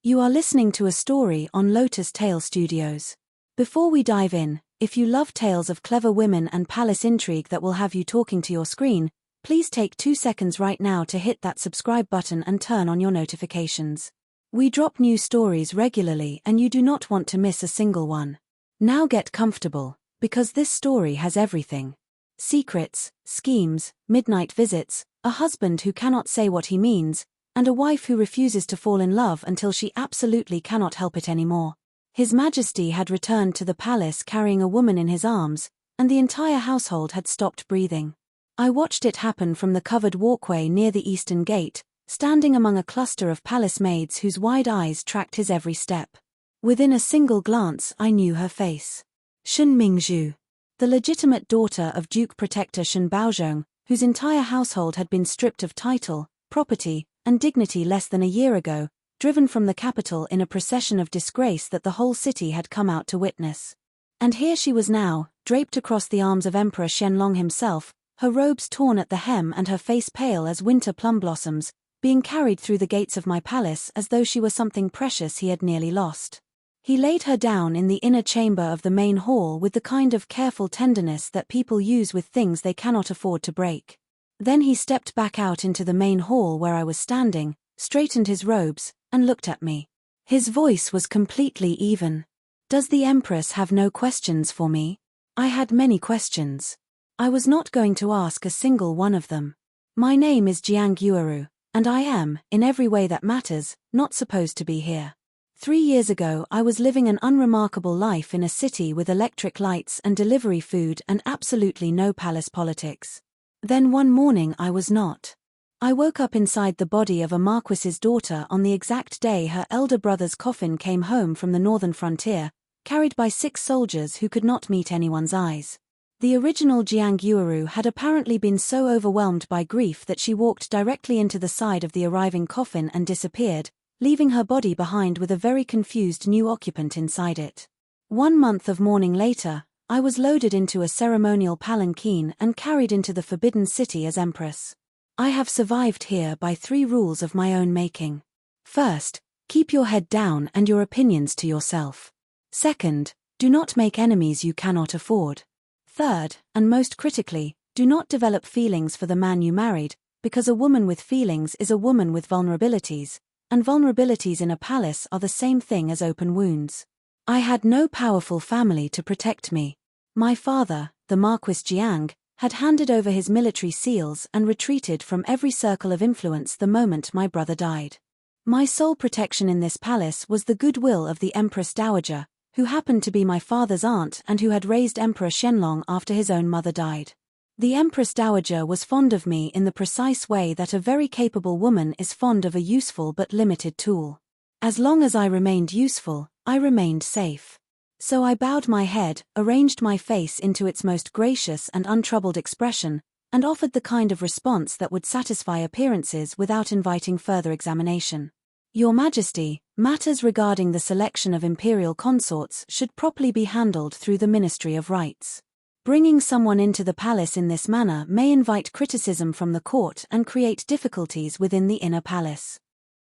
You are listening to a story on Lotus Tale Studios. Before we dive in, if you love tales of clever women and palace intrigue that will have you talking to your screen, please take 2 seconds right now to hit that subscribe button and turn on your notifications. We drop new stories regularly and you do not want to miss a single one. Now get comfortable, because this story has everything. Secrets, schemes, midnight visits, a husband who cannot say what he means, and a wife who refuses to fall in love until she absolutely cannot help it anymore. His Majesty had returned to the palace carrying a woman in his arms, and the entire household had stopped breathing. I watched it happen from the covered walkway near the eastern gate, standing among a cluster of palace maids whose wide eyes tracked his every step. Within a single glance I knew her face. Shen Mingzhu, the legitimate daughter of Duke Protector Shen Baozhong, whose entire household had been stripped of title, property, and dignity less than a year ago, driven from the capital in a procession of disgrace that the whole city had come out to witness. And here she was now, draped across the arms of Emperor Xianlong himself, her robes torn at the hem and her face pale as winter plum blossoms, being carried through the gates of my palace as though she were something precious he had nearly lost. He laid her down in the inner chamber of the main hall with the kind of careful tenderness that people use with things they cannot afford to break. Then he stepped back out into the main hall where I was standing, straightened his robes, and looked at me. His voice was completely even. "Does the Empress have no questions for me?" I had many questions. I was not going to ask a single one of them. My name is Jiang Yueru, and I am, in every way that matters, not supposed to be here. 3 years ago I was living an unremarkable life in a city with electric lights and delivery food and absolutely no palace politics. Then one morning I was not. I woke up inside the body of a marquis's daughter on the exact day her elder brother's coffin came home from the northern frontier, carried by 6 soldiers who could not meet anyone's eyes. The original Jiang Yueru had apparently been so overwhelmed by grief that she walked directly into the side of the arriving coffin and disappeared, leaving her body behind with a very confused new occupant inside it. 1 month of mourning later, I was loaded into a ceremonial palanquin and carried into the Forbidden City as Empress. I have survived here by 3 rules of my own making. First, keep your head down and your opinions to yourself. Second, do not make enemies you cannot afford. Third, and most critically, do not develop feelings for the man you married, because a woman with feelings is a woman with vulnerabilities, and vulnerabilities in a palace are the same thing as open wounds. I had no powerful family to protect me. My father, the Marquis Jiang, had handed over his military seals and retreated from every circle of influence the moment my brother died. My sole protection in this palace was the goodwill of the Empress Dowager, who happened to be my father's aunt and who had raised Emperor Xianlong after his own mother died. The Empress Dowager was fond of me in the precise way that a very capable woman is fond of a useful but limited tool. As long as I remained useful, I remained safe. So I bowed my head, arranged my face into its most gracious and untroubled expression, and offered the kind of response that would satisfy appearances without inviting further examination. Your Majesty, matters regarding the selection of imperial consorts should properly be handled through the Ministry of Rights. Bringing someone into the palace in this manner may invite criticism from the court and create difficulties within the inner palace.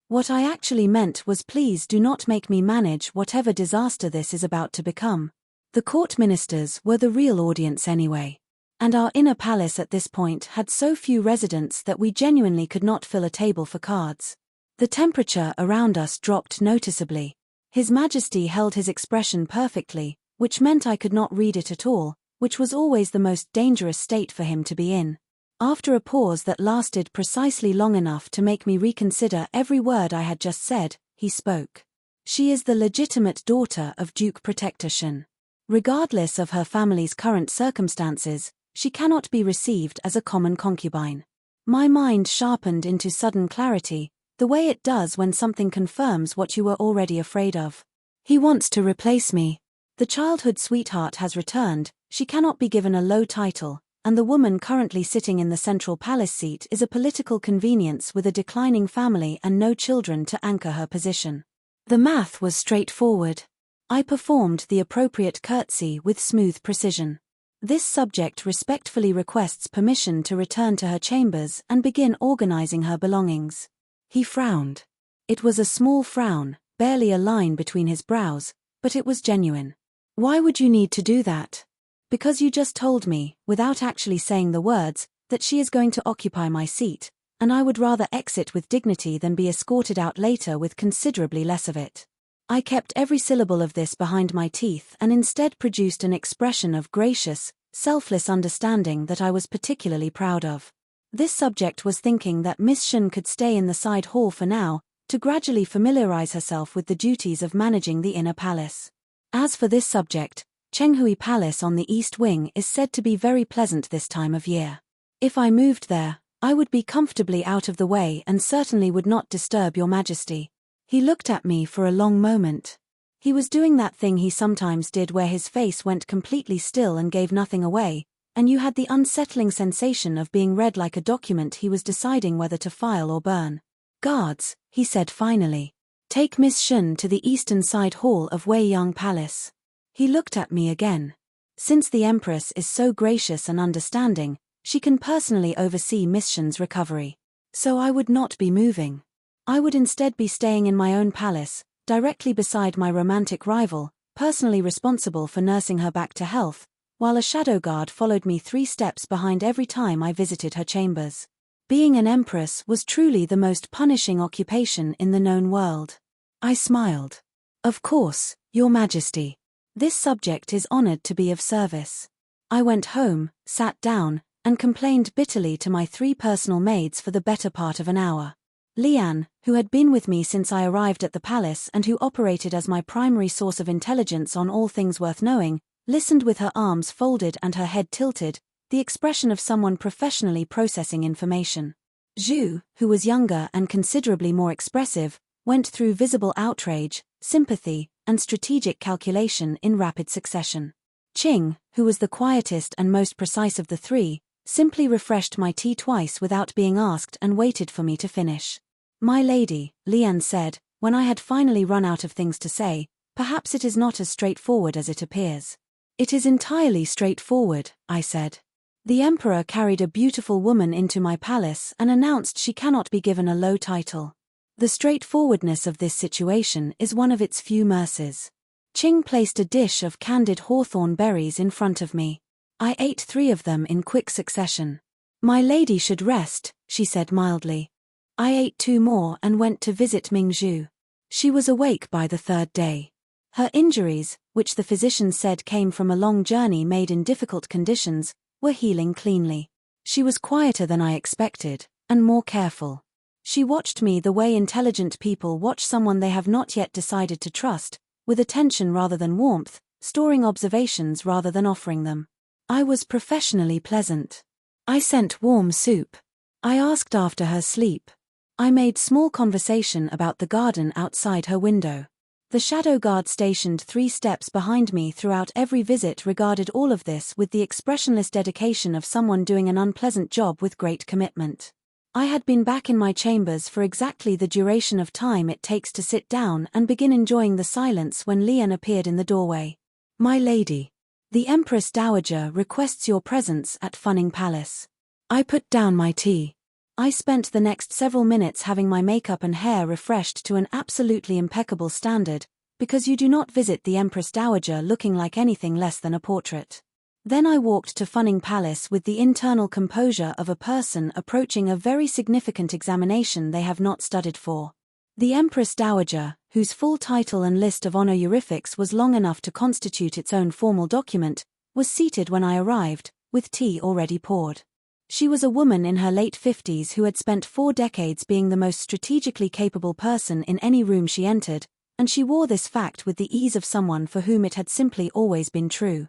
What I actually meant was, please do not make me manage whatever disaster this is about to become. The court ministers were the real audience anyway. And our inner palace at this point had so few residents that we genuinely could not fill a table for cards. The temperature around us dropped noticeably. His Majesty held his expression perfectly, which meant I could not read it at all, which was always the most dangerous state for him to be in. After a pause that lasted precisely long enough to make me reconsider every word I had just said, he spoke. She is the legitimate daughter of Duke Protector Shen. Regardless of her family's current circumstances, she cannot be received as a common concubine. My mind sharpened into sudden clarity, the way it does when something confirms what you were already afraid of. He wants to replace me. The childhood sweetheart has returned, she cannot be given a low title, and the woman currently sitting in the central palace seat is a political convenience with a declining family and no children to anchor her position. The math was straightforward. I performed the appropriate curtsy with smooth precision. This subject respectfully requests permission to return to her chambers and begin organizing her belongings. He frowned. It was a small frown, barely a line between his brows, but it was genuine. Why would you need to do that? Because you just told me, without actually saying the words, that she is going to occupy my seat, and I would rather exit with dignity than be escorted out later with considerably less of it. I kept every syllable of this behind my teeth and instead produced an expression of gracious, selfless understanding that I was particularly proud of. This subject was thinking that Miss Shen could stay in the side hall for now, to gradually familiarize herself with the duties of managing the inner palace. As for this subject, Chenghui Palace on the East Wing is said to be very pleasant this time of year. If I moved there, I would be comfortably out of the way and certainly would not disturb your majesty. He looked at me for a long moment. He was doing that thing he sometimes did where his face went completely still and gave nothing away, and you had the unsettling sensation of being read like a document he was deciding whether to file or burn. Guards, he said finally. Take Miss Shen to the eastern side hall of Weiyang Palace. He looked at me again. Since the Empress is so gracious and understanding, she can personally oversee Miss Shen's recovery. So I would not be moving. I would instead be staying in my own palace, directly beside my romantic rival, personally responsible for nursing her back to health, while a shadow guard followed me 3 steps behind every time I visited her chambers. Being an empress was truly the most punishing occupation in the known world. I smiled. Of course, Your Majesty. This subject is honored to be of service. I went home, sat down, and complained bitterly to my 3 personal maids for the better part of an hour. Lian, who had been with me since I arrived at the palace and who operated as my primary source of intelligence on all things worth knowing, listened with her arms folded and her head tilted, the expression of someone professionally processing information. Zhu, who was younger and considerably more expressive, went through visible outrage, sympathy, and strategic calculation in rapid succession. Qing, who was the quietest and most precise of the 3, simply refreshed my tea twice without being asked and waited for me to finish. My lady, Lian said, when I had finally run out of things to say, perhaps it is not as straightforward as it appears. It is entirely straightforward, I said. The emperor carried a beautiful woman into my palace and announced she cannot be given a low title. The straightforwardness of this situation is one of its few mercies. Qing placed a dish of candied hawthorn berries in front of me. I ate 3 of them in quick succession. My lady should rest, she said mildly. I ate 2 more and went to visit Mingzhu. She was awake by the 3rd day. Her injuries, which the physicians said came from a long journey made in difficult conditions, were healing cleanly. She was quieter than I expected, and more careful. She watched me the way intelligent people watch someone they have not yet decided to trust, with attention rather than warmth, storing observations rather than offering them. I was professionally pleasant. I sent warm soup. I asked after her sleep. I made small conversation about the garden outside her window. The shadow guard stationed 3 steps behind me throughout every visit regarded all of this with the expressionless dedication of someone doing an unpleasant job with great commitment. I had been back in my chambers for exactly the duration of time it takes to sit down and begin enjoying the silence when Lian appeared in the doorway. My lady. The Empress Dowager requests your presence at Funning Palace. I put down my tea. I spent the next several minutes having my makeup and hair refreshed to an absolutely impeccable standard, because you do not visit the Empress Dowager looking like anything less than a portrait. Then I walked to Funning Palace with the internal composure of a person approaching a very significant examination they have not studied for. The Empress Dowager, whose full title and list of honorifics was long enough to constitute its own formal document, was seated when I arrived, with tea already poured. She was a woman in her late 50s who had spent 4 decades being the most strategically capable person in any room she entered, and she wore this fact with the ease of someone for whom it had simply always been true.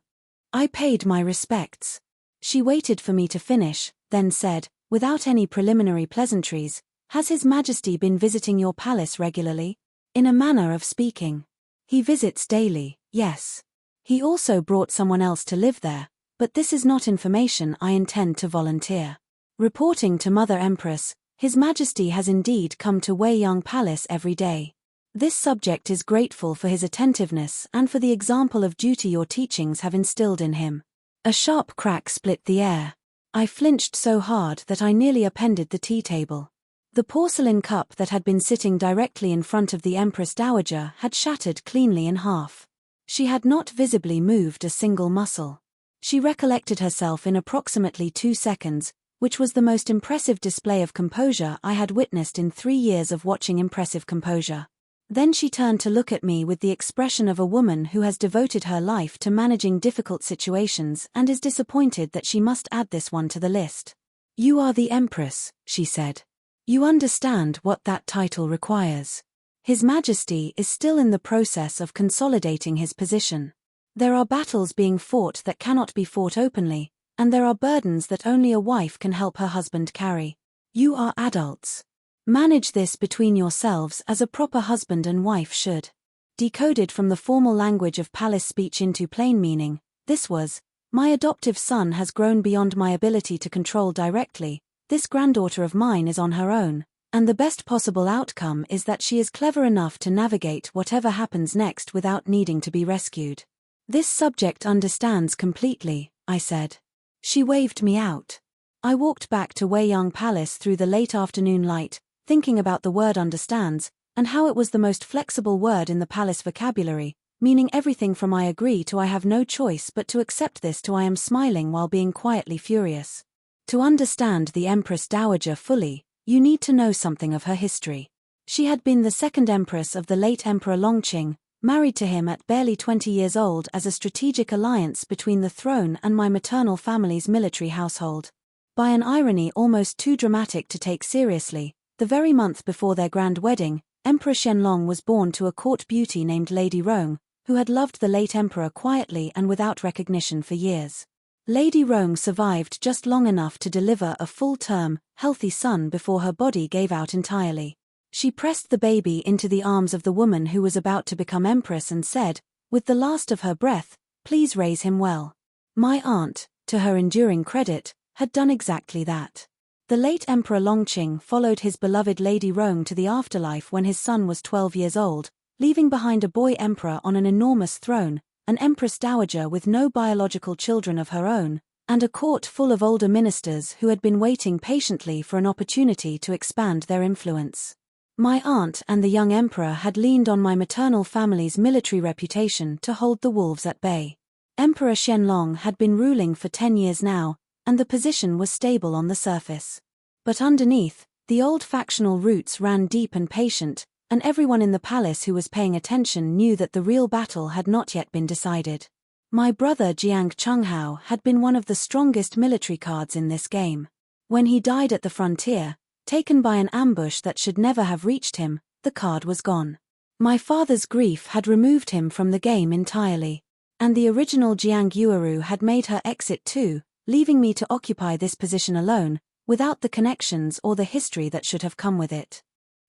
I paid my respects. She waited for me to finish, then said, without any preliminary pleasantries, "Has His Majesty been visiting your palace regularly?" In a manner of speaking. He visits daily, yes. He also brought someone else to live there, but this is not information I intend to volunteer. Reporting to Mother Empress, His Majesty has indeed come to Weiyang Palace every day. This subject is grateful for his attentiveness and for the example of duty your teachings have instilled in him. A sharp crack split the air. I flinched so hard that I nearly upended the tea table. The porcelain cup that had been sitting directly in front of the Empress Dowager had shattered cleanly in half. She had not visibly moved a single muscle. She recollected herself in approximately 2 seconds, which was the most impressive display of composure I had witnessed in 3 years of watching impressive composure. Then she turned to look at me with the expression of a woman who has devoted her life to managing difficult situations and is disappointed that she must add this one to the list. "You are the Empress," she said. "You understand what that title requires. His Majesty is still in the process of consolidating his position. There are battles being fought that cannot be fought openly, and there are burdens that only a wife can help her husband carry. You are adults. Manage this between yourselves as a proper husband and wife should." Decoded from the formal language of palace speech into plain meaning, this was, "My adoptive son has grown beyond my ability to control directly. This granddaughter of mine is on her own, and the best possible outcome is that she is clever enough to navigate whatever happens next without needing to be rescued. This subject understands completely," I said. She waved me out. I walked back to Weiyang Palace through the late afternoon light, thinking about the word understands, and how it was the most flexible word in the palace vocabulary, meaning everything from I agree to I have no choice but to accept this to I am smiling while being quietly furious. To understand the Empress Dowager fully, you need to know something of her history. She had been the second empress of the late Emperor Longqing, married to him at barely 20 years old as a strategic alliance between the throne and my maternal family's military household. By an irony almost too dramatic to take seriously, the very month before their grand wedding, Emperor Qianlong was born to a court beauty named Lady Rong, who had loved the late emperor quietly and without recognition for years. Lady Rong survived just long enough to deliver a full-term, healthy son before her body gave out entirely. She pressed the baby into the arms of the woman who was about to become empress and said, with the last of her breath, "Please raise him well." My aunt, to her enduring credit, had done exactly that. The late Emperor Longqing followed his beloved Lady Rong to the afterlife when his son was 12 years old, leaving behind a boy emperor on an enormous throne, an Empress Dowager with no biological children of her own, and a court full of older ministers who had been waiting patiently for an opportunity to expand their influence. My aunt and the young emperor had leaned on my maternal family's military reputation to hold the wolves at bay. Emperor Qianlong had been ruling for 10 years now, and the position was stable on the surface. But underneath, the old factional roots ran deep and patient, and everyone in the palace who was paying attention knew that the real battle had not yet been decided. My brother Jiang Chenghao had been one of the strongest military cards in this game. When he died at the frontier, taken by an ambush that should never have reached him, the card was gone. My father's grief had removed him from the game entirely, and the original Jiang Yueru had made her exit too, leaving me to occupy this position alone, without the connections or the history that should have come with it.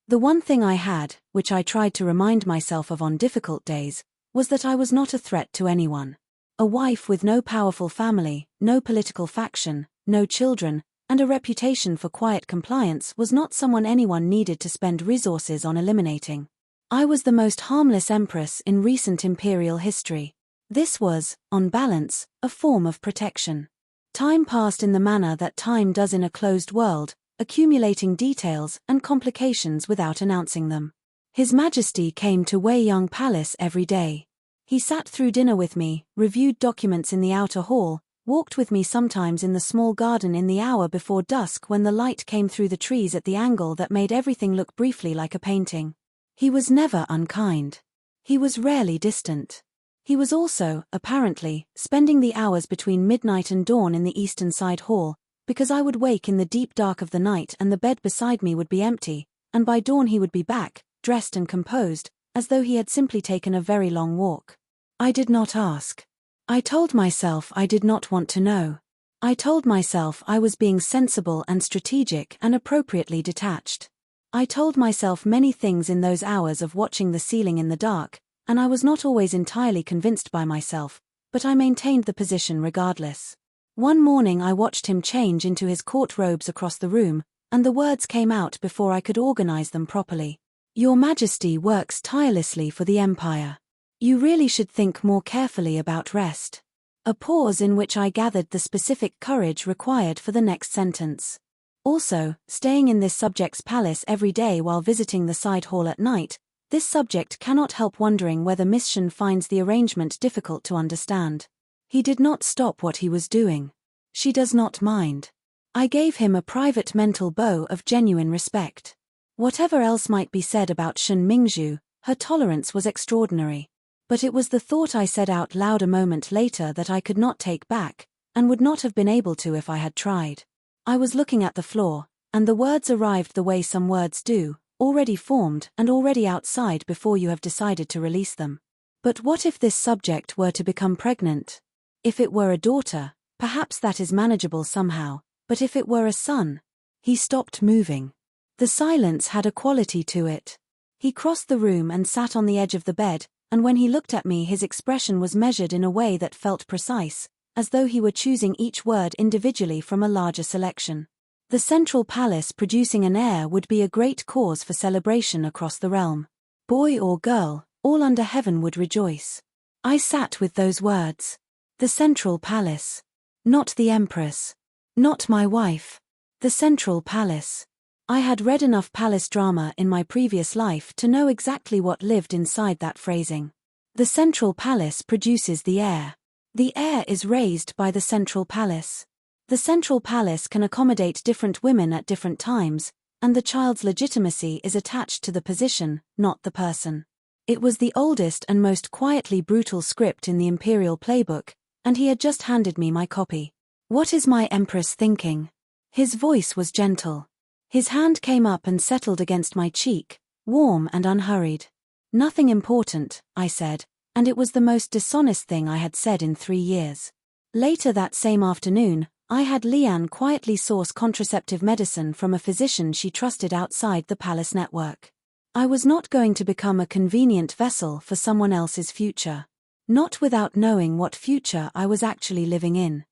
The one thing I had, which I tried to remind myself of on difficult days, was that I was not a threat to anyone. A wife with no powerful family, no political faction, no children, and a reputation for quiet compliance was not someone anyone needed to spend resources on eliminating. I was the most harmless empress in recent imperial history. This was, on balance, a form of protection. Time passed in the manner that time does in a closed world, accumulating details and complications without announcing them. His Majesty came to Weiyang Palace every day. He sat through dinner with me, reviewed documents in the outer hall, walked with me sometimes in the small garden in the hour before dusk when the light came through the trees at the angle that made everything look briefly like a painting. He was never unkind. He was rarely distant. He was also, apparently, spending the hours between midnight and dawn in the eastern side hall, because I would wake in the deep dark of the night and the bed beside me would be empty, and by dawn he would be back, dressed and composed, as though he had simply taken a very long walk. I did not ask. I told myself I did not want to know. I told myself I was being sensible and strategic and appropriately detached. I told myself many things in those hours of watching the ceiling in the dark, and I was not always entirely convinced by myself, but I maintained the position regardless. One morning I watched him change into his court robes across the room, and the words came out before I could organize them properly. "Your Majesty works tirelessly for the Empire. You really should think more carefully about rest." A pause in which I gathered the specific courage required for the next sentence. Also, staying in this subject's palace every day while visiting the side hall at night, this subject cannot help wondering whether Miss Shen finds the arrangement difficult to understand. He did not stop what he was doing. She does not mind. I gave him a private mental bow of genuine respect. Whatever else might be said about Shen Mingzhu, her tolerance was extraordinary. But it was the thought I said out loud a moment later that I could not take back, and would not have been able to if I had tried. I was looking at the floor, and the words arrived the way some words do, already formed and already outside before you have decided to release them. But what if this subject were to become pregnant? If it were a daughter, perhaps that is manageable somehow, but if it were a son? He stopped moving. The silence had a quality to it. He crossed the room and sat on the edge of the bed, and when he looked at me his expression was measured in a way that felt precise, as though he were choosing each word individually from a larger selection. The central palace producing an heir would be a great cause for celebration across the realm. Boy or girl, all under heaven would rejoice. I sat with those words. The central palace. Not the Empress. Not my wife. The central palace. I had read enough palace drama in my previous life to know exactly what lived inside that phrasing. The central palace produces the heir. The heir is raised by the central palace. The central palace can accommodate different women at different times, and the child's legitimacy is attached to the position, not the person. It was the oldest and most quietly brutal script in the imperial playbook, and he had just handed me my copy. What is my Empress thinking? His voice was gentle. His hand came up and settled against my cheek, warm and unhurried. Nothing important, I said, and it was the most dishonest thing I had said in 3 years. Later that same afternoon, I had Lian quietly source contraceptive medicine from a physician she trusted outside the palace network. I was not going to become a convenient vessel for someone else's future. Not without knowing what future I was actually living in.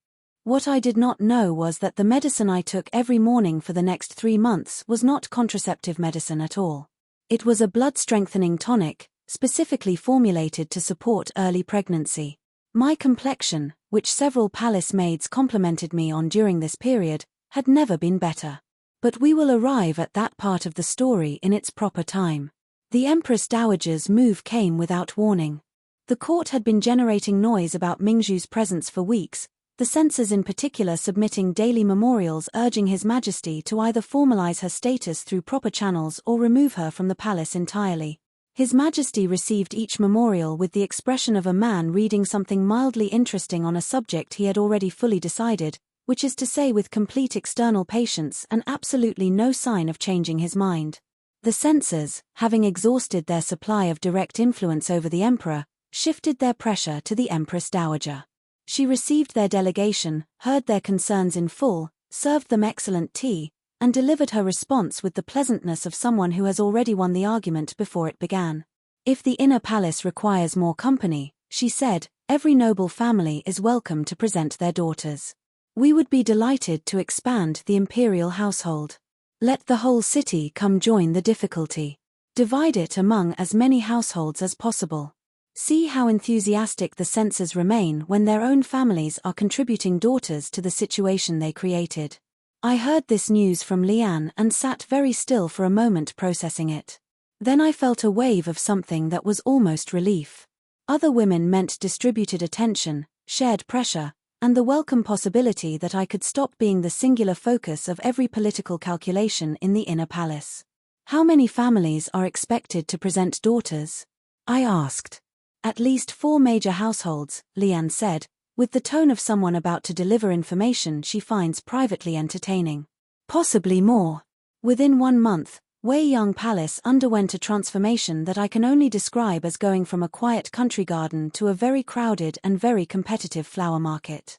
What I did not know was that the medicine I took every morning for the next 3 months was not contraceptive medicine at all. It was a blood-strengthening tonic, specifically formulated to support early pregnancy. My complexion, which several palace maids complimented me on during this period, had never been better. But we will arrive at that part of the story in its proper time. The Empress Dowager's move came without warning. The court had been generating noise about Mingzhu's presence for weeks, the censors in particular submitting daily memorials urging His Majesty to either formalize her status through proper channels or remove her from the palace entirely. His Majesty received each memorial with the expression of a man reading something mildly interesting on a subject he had already fully decided, which is to say with complete external patience and absolutely no sign of changing his mind. The censors, having exhausted their supply of direct influence over the emperor, shifted their pressure to the Empress Dowager. She received their delegation, heard their concerns in full, served them excellent tea, and delivered her response with the pleasantness of someone who has already won the argument before it began. If the inner palace requires more company, she said, every noble family is welcome to present their daughters. We would be delighted to expand the imperial household. Let the whole city come join the difficulty. Divide it among as many households as possible. See how enthusiastic the censors remain when their own families are contributing daughters to the situation they created. I heard this news from Lian and sat very still for a moment processing it. Then I felt a wave of something that was almost relief. Other women meant distributed attention, shared pressure, and the welcome possibility that I could stop being the singular focus of every political calculation in the inner palace. How many families are expected to present daughters? I asked. At least 4 major households, Lian said, with the tone of someone about to deliver information she finds privately entertaining. Possibly more. Within 1 month, Weiyang Palace underwent a transformation that I can only describe as going from a quiet country garden to a very crowded and very competitive flower market.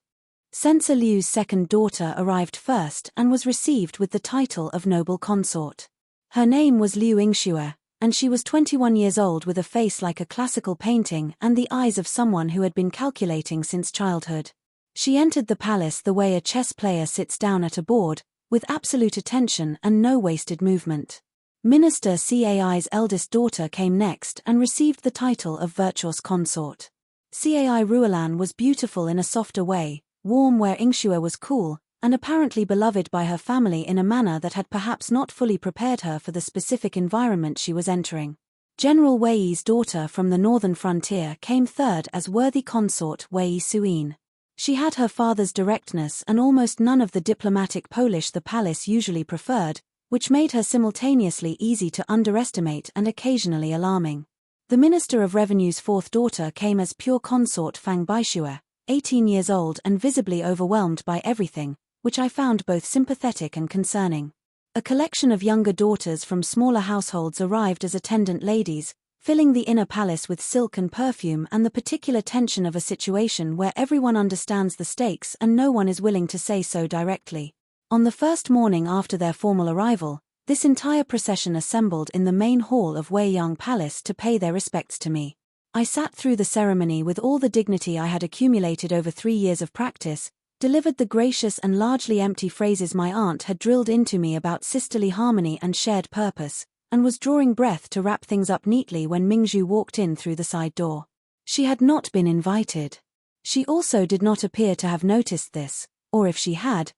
Censor Liu's second daughter arrived first and was received with the title of noble consort. Her name was Liu Yingxue, and she was 21 years old with a face like a classical painting and the eyes of someone who had been calculating since childhood. She entered the palace the way a chess player sits down at a board, with absolute attention and no wasted movement. Minister Cai's eldest daughter came next and received the title of virtuous consort. Cai Ruolan was beautiful in a softer way, warm where Yingxue was cool, and apparently beloved by her family in a manner that had perhaps not fully prepared her for the specific environment she was entering. General Wei's daughter from the northern frontier came third as worthy consort Wei Suin. She had her father's directness and almost none of the diplomatic polish the palace usually preferred, which made her simultaneously easy to underestimate and occasionally alarming. The Minister of Revenue's fourth daughter came as pure consort Fang Baishue, 18 years old and visibly overwhelmed by everything, which I found both sympathetic and concerning. A collection of younger daughters from smaller households arrived as attendant ladies, filling the inner palace with silk and perfume and the particular tension of a situation where everyone understands the stakes and no one is willing to say so directly. On the first morning after their formal arrival, this entire procession assembled in the main hall of Weiyang Palace to pay their respects to me. I sat through the ceremony with all the dignity I had accumulated over 3 years of practice, delivered the gracious and largely empty phrases my aunt had drilled into me about sisterly harmony and shared purpose, and was drawing breath to wrap things up neatly when Mingzhu walked in through the side door. She had not been invited. She also did not appear to have noticed this, or if she had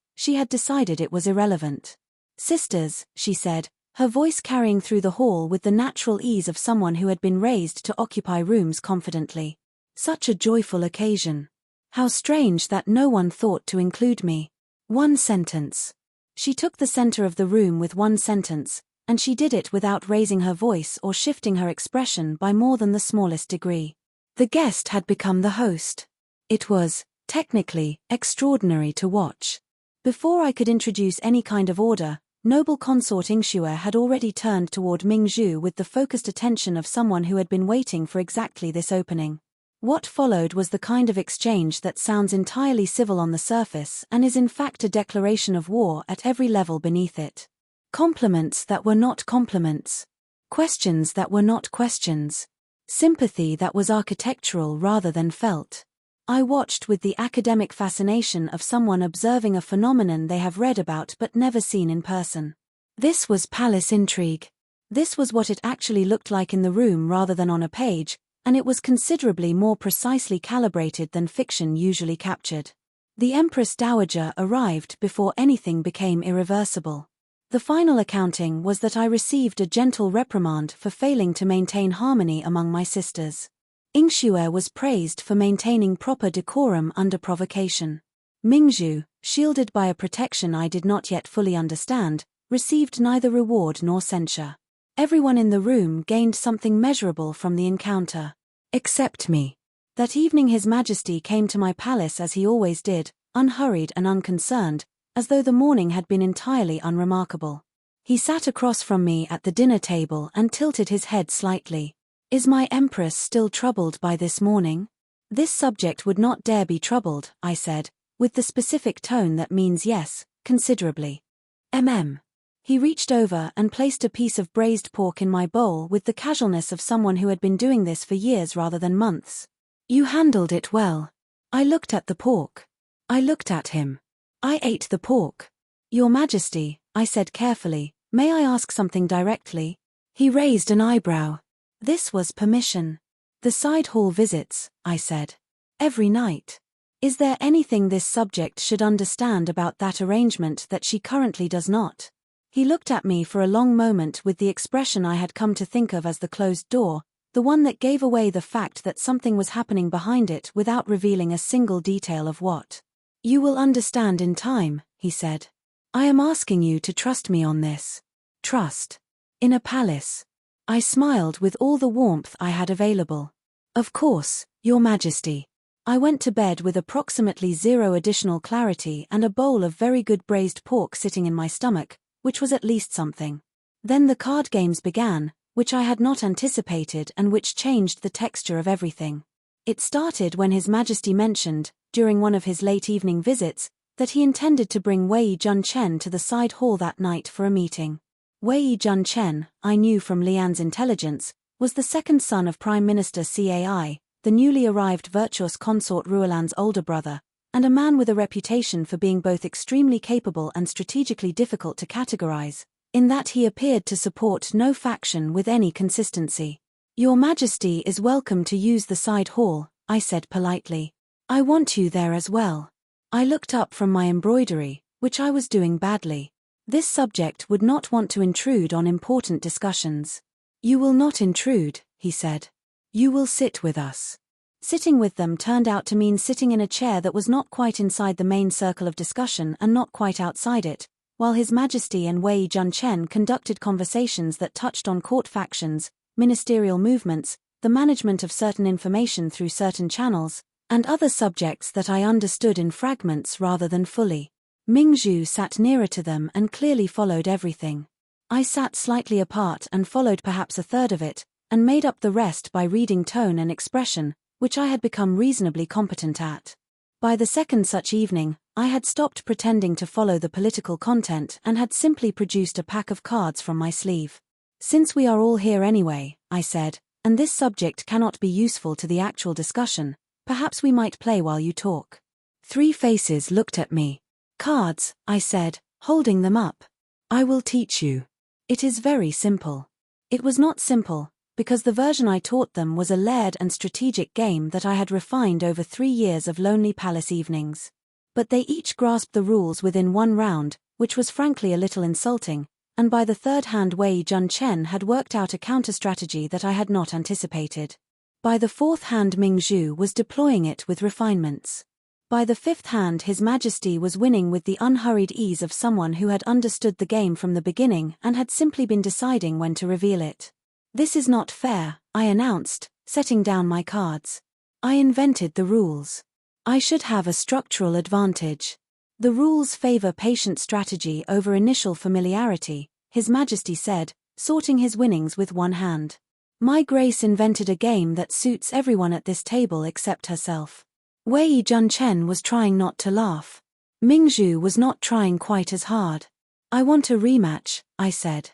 decided it was irrelevant. "Sisters," she said, her voice carrying through the hall with the natural ease of someone who had been raised to occupy rooms confidently. "Such a joyful occasion. How strange that no one thought to include me. One sentence." She took the center of the room with one sentence, and she did it without raising her voice or shifting her expression by more than the smallest degree. The guest had become the host. It was, technically, extraordinary to watch. Before I could introduce any kind of order, noble consort Ingxue had already turned toward Mingzhu with the focused attention of someone who had been waiting for exactly this opening. What followed was the kind of exchange that sounds entirely civil on the surface and is in fact a declaration of war at every level beneath it. Compliments that were not compliments. Questions that were not questions. Sympathy that was architectural rather than felt. I watched with the academic fascination of someone observing a phenomenon they have read about but never seen in person. This was palace intrigue. This was what it actually looked like in the room rather than on a page, and it was considerably more precisely calibrated than fiction usually captured. The Empress Dowager arrived before anything became irreversible. The final accounting was that I received a gentle reprimand for failing to maintain harmony among my sisters. Ingxue was praised for maintaining proper decorum under provocation. Mingzhu, shielded by a protection I did not yet fully understand, received neither reward nor censure. Everyone in the room gained something measurable from the encounter. Except me. That evening His Majesty came to my palace as he always did, unhurried and unconcerned, as though the morning had been entirely unremarkable. He sat across from me at the dinner table and tilted his head slightly. "Is my Empress still troubled by this morning?" "This subject would not dare be troubled," I said, with the specific tone that means yes, considerably. He reached over and placed a piece of braised pork in my bowl with the casualness of someone who had been doing this for years rather than months. "You handled it well." I looked at the pork. I looked at him. I ate the pork. "Your Majesty," I said carefully, "may I ask something directly?" He raised an eyebrow. This was permission. "The side hall visits," I said. "Every night. Is there anything this subject should understand about that arrangement that she currently does not?" He looked at me for a long moment with the expression I had come to think of as the closed door, the one that gave away the fact that something was happening behind it without revealing a single detail of what. "You will understand in time," he said. "I am asking you to trust me on this." Trust. In a palace. I smiled with all the warmth I had available. "Of course, Your Majesty." I went to bed with approximately zero additional clarity and a bowl of very good braised pork sitting in my stomach, which was at least something. Then the card games began, which I had not anticipated and which changed the texture of everything. It started when His Majesty mentioned, during one of his late evening visits, that he intended to bring Wei Junchen to the side hall that night for a meeting. Wei Junchen, I knew from Lian's intelligence, was the second son of Prime Minister Cai, the newly arrived virtuous consort Ruolan's older brother, and a man with a reputation for being both extremely capable and strategically difficult to categorize, in that he appeared to support no faction with any consistency. "Your Majesty is welcome to use the side hall," I said politely. "I want you there as well." I looked up from my embroidery, which I was doing badly. This subject would not want to intrude on important discussions. "You will not intrude," he said. "You will sit with us." Sitting with them turned out to mean sitting in a chair that was not quite inside the main circle of discussion and not quite outside it, while His Majesty and Wei Junchen conducted conversations that touched on court factions, ministerial movements, the management of certain information through certain channels, and other subjects that I understood in fragments rather than fully. Mingzhu sat nearer to them and clearly followed everything. I sat slightly apart and followed perhaps a third of it, and made up the rest by reading tone and expression, which I had become reasonably competent at. By the second such evening, I had stopped pretending to follow the political content and had simply produced a pack of cards from my sleeve. "Since we are all here anyway," I said, "and this subject cannot be useful to the actual discussion, perhaps we might play while you talk." 3 faces looked at me. "Cards," I said, holding them up. "I will teach you. It is very simple." It was not simple, because the version I taught them was a layered and strategic game that I had refined over 3 years of lonely palace evenings. But they each grasped the rules within 1 round, which was frankly a little insulting, and by the third hand Wei Junchen had worked out a counter-strategy that I had not anticipated. By the 4th hand Mingzhu was deploying it with refinements. By the 5th hand His Majesty was winning with the unhurried ease of someone who had understood the game from the beginning and had simply been deciding when to reveal it. "This is not fair," I announced, setting down my cards. "I invented the rules. I should have a structural advantage. The rules favor patient strategy over initial familiarity," His Majesty said, sorting his winnings with 1 hand. "My Grace invented a game that suits everyone at this table except herself." Wei Junchen was trying not to laugh. Mingzhu was not trying quite as hard. "I want a rematch," I said.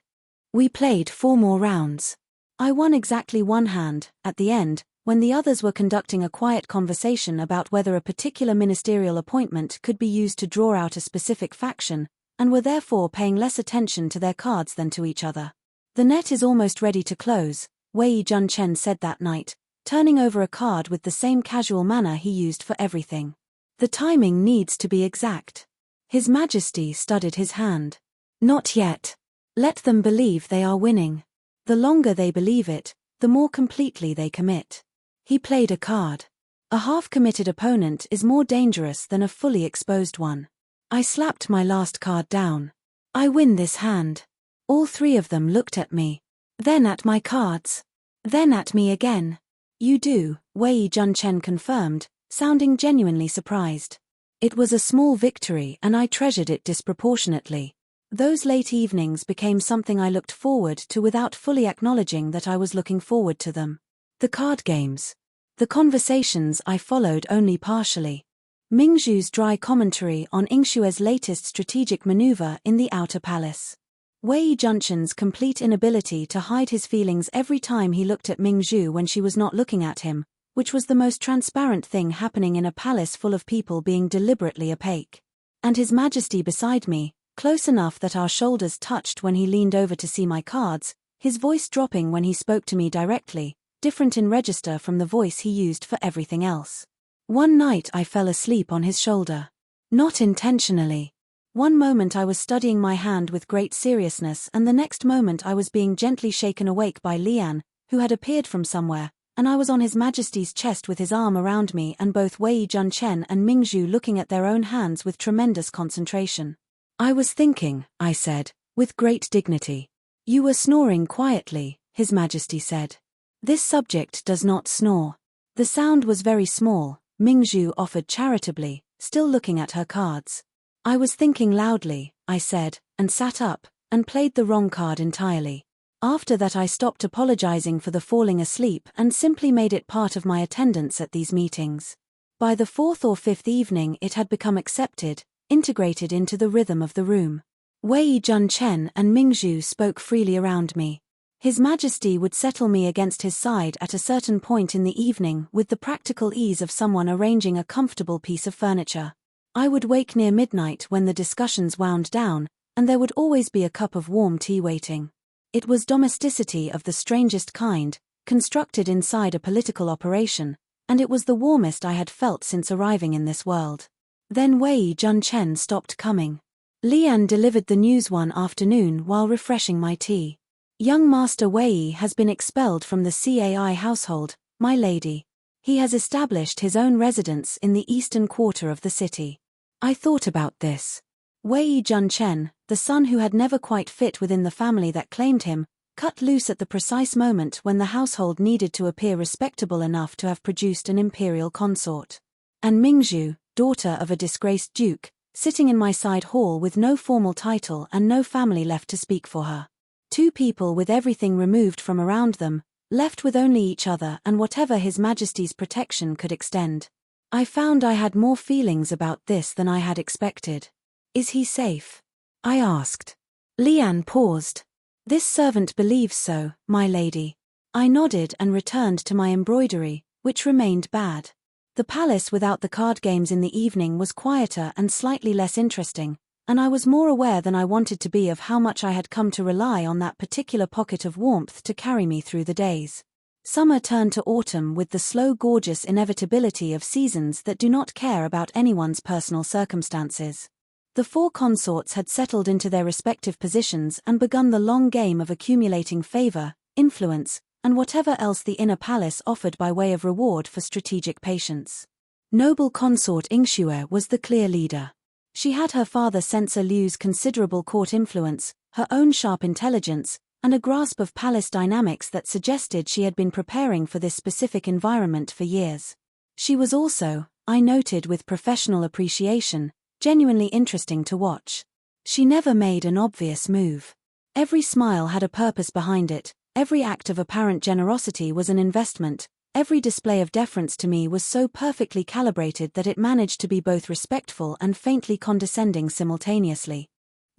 We played 4 more rounds. I won exactly 1 hand, at the end, when the others were conducting a quiet conversation about whether a particular ministerial appointment could be used to draw out a specific faction, and were therefore paying less attention to their cards than to each other. "The net is almost ready to close," Wei Junchen said that night, turning over a card with the same casual manner he used for everything. "The timing needs to be exact." His Majesty studied his hand. "Not yet. Let them believe they are winning. The longer they believe it, the more completely they commit." He played a card. A half-committed opponent is more dangerous than a fully exposed one. I slapped my last card down. "I win this hand." All 3 of them looked at me. Then at my cards. Then at me again. "You do," Wei Junchen confirmed, sounding genuinely surprised. It was a small victory and I treasured it disproportionately. Those late evenings became something I looked forward to without fully acknowledging that I was looking forward to them. The card games. The conversations I followed only partially. Mingzhu's dry commentary on Yingshue's latest strategic maneuver in the outer palace. Wei Junchen's complete inability to hide his feelings every time he looked at Mingzhu when she was not looking at him, which was the most transparent thing happening in a palace full of people being deliberately opaque. And His Majesty beside me, close enough that our shoulders touched when he leaned over to see my cards, his voice dropping when he spoke to me directly, different in register from the voice he used for everything else. One night I fell asleep on his shoulder. Not intentionally. One moment I was studying my hand with great seriousness and the next moment I was being gently shaken awake by Lian, who had appeared from somewhere, and I was on His Majesty's chest with his arm around me and both Wei Junchen and Mingzhu looking at their own hands with tremendous concentration. "I was thinking," I said, with great dignity. "You were snoring quietly," His Majesty said. "This subject does not snore." The sound was very small, Mingzhu offered charitably, still looking at her cards. "I was thinking loudly," I said, and sat up, and played the wrong card entirely. After that I stopped apologizing for the falling asleep and simply made it part of my attendance at these meetings. By the 4th or 5th evening it had become accepted, integrated into the rhythm of the room. Wei Junchen and Mingzhu spoke freely around me. His Majesty would settle me against his side at a certain point in the evening with the practical ease of someone arranging a comfortable piece of furniture. I would wake near midnight when the discussions wound down, and there would always be a cup of warm tea waiting. It was domesticity of the strangest kind, constructed inside a political operation, and it was the warmest I had felt since arriving in this world. Then Wei Junchen stopped coming. Lian delivered the news one afternoon while refreshing my tea. Young Master Wei has been expelled from the Cai household, my lady. He has established his own residence in the eastern quarter of the city. I thought about this. Wei Junchen, the son who had never quite fit within the family that claimed him, cut loose at the precise moment when the household needed to appear respectable enough to have produced an imperial consort. And Mingzhu, daughter of a disgraced duke, sitting in my side hall with no formal title and no family left to speak for her. Two people with everything removed from around them, left with only each other and whatever His Majesty's protection could extend. I found I had more feelings about this than I had expected. Is he safe? I asked. Lian paused. This servant believes so, my lady. I nodded and returned to my embroidery, which remained bad. The palace without the card games in the evening was quieter and slightly less interesting, and I was more aware than I wanted to be of how much I had come to rely on that particular pocket of warmth to carry me through the days. Summer turned to autumn with the slow, gorgeous inevitability of seasons that do not care about anyone's personal circumstances. The four consorts had settled into their respective positions and begun the long game of accumulating favor, influence, and whatever else the inner palace offered by way of reward for strategic patience. Noble consort Ingxue was the clear leader. She had her father Censor Liu's considerable court influence, her own sharp intelligence, and a grasp of palace dynamics that suggested she had been preparing for this specific environment for years. She was also, I noted with professional appreciation, genuinely interesting to watch. She never made an obvious move. Every smile had a purpose behind it, every act of apparent generosity was an investment, every display of deference to me was so perfectly calibrated that it managed to be both respectful and faintly condescending simultaneously.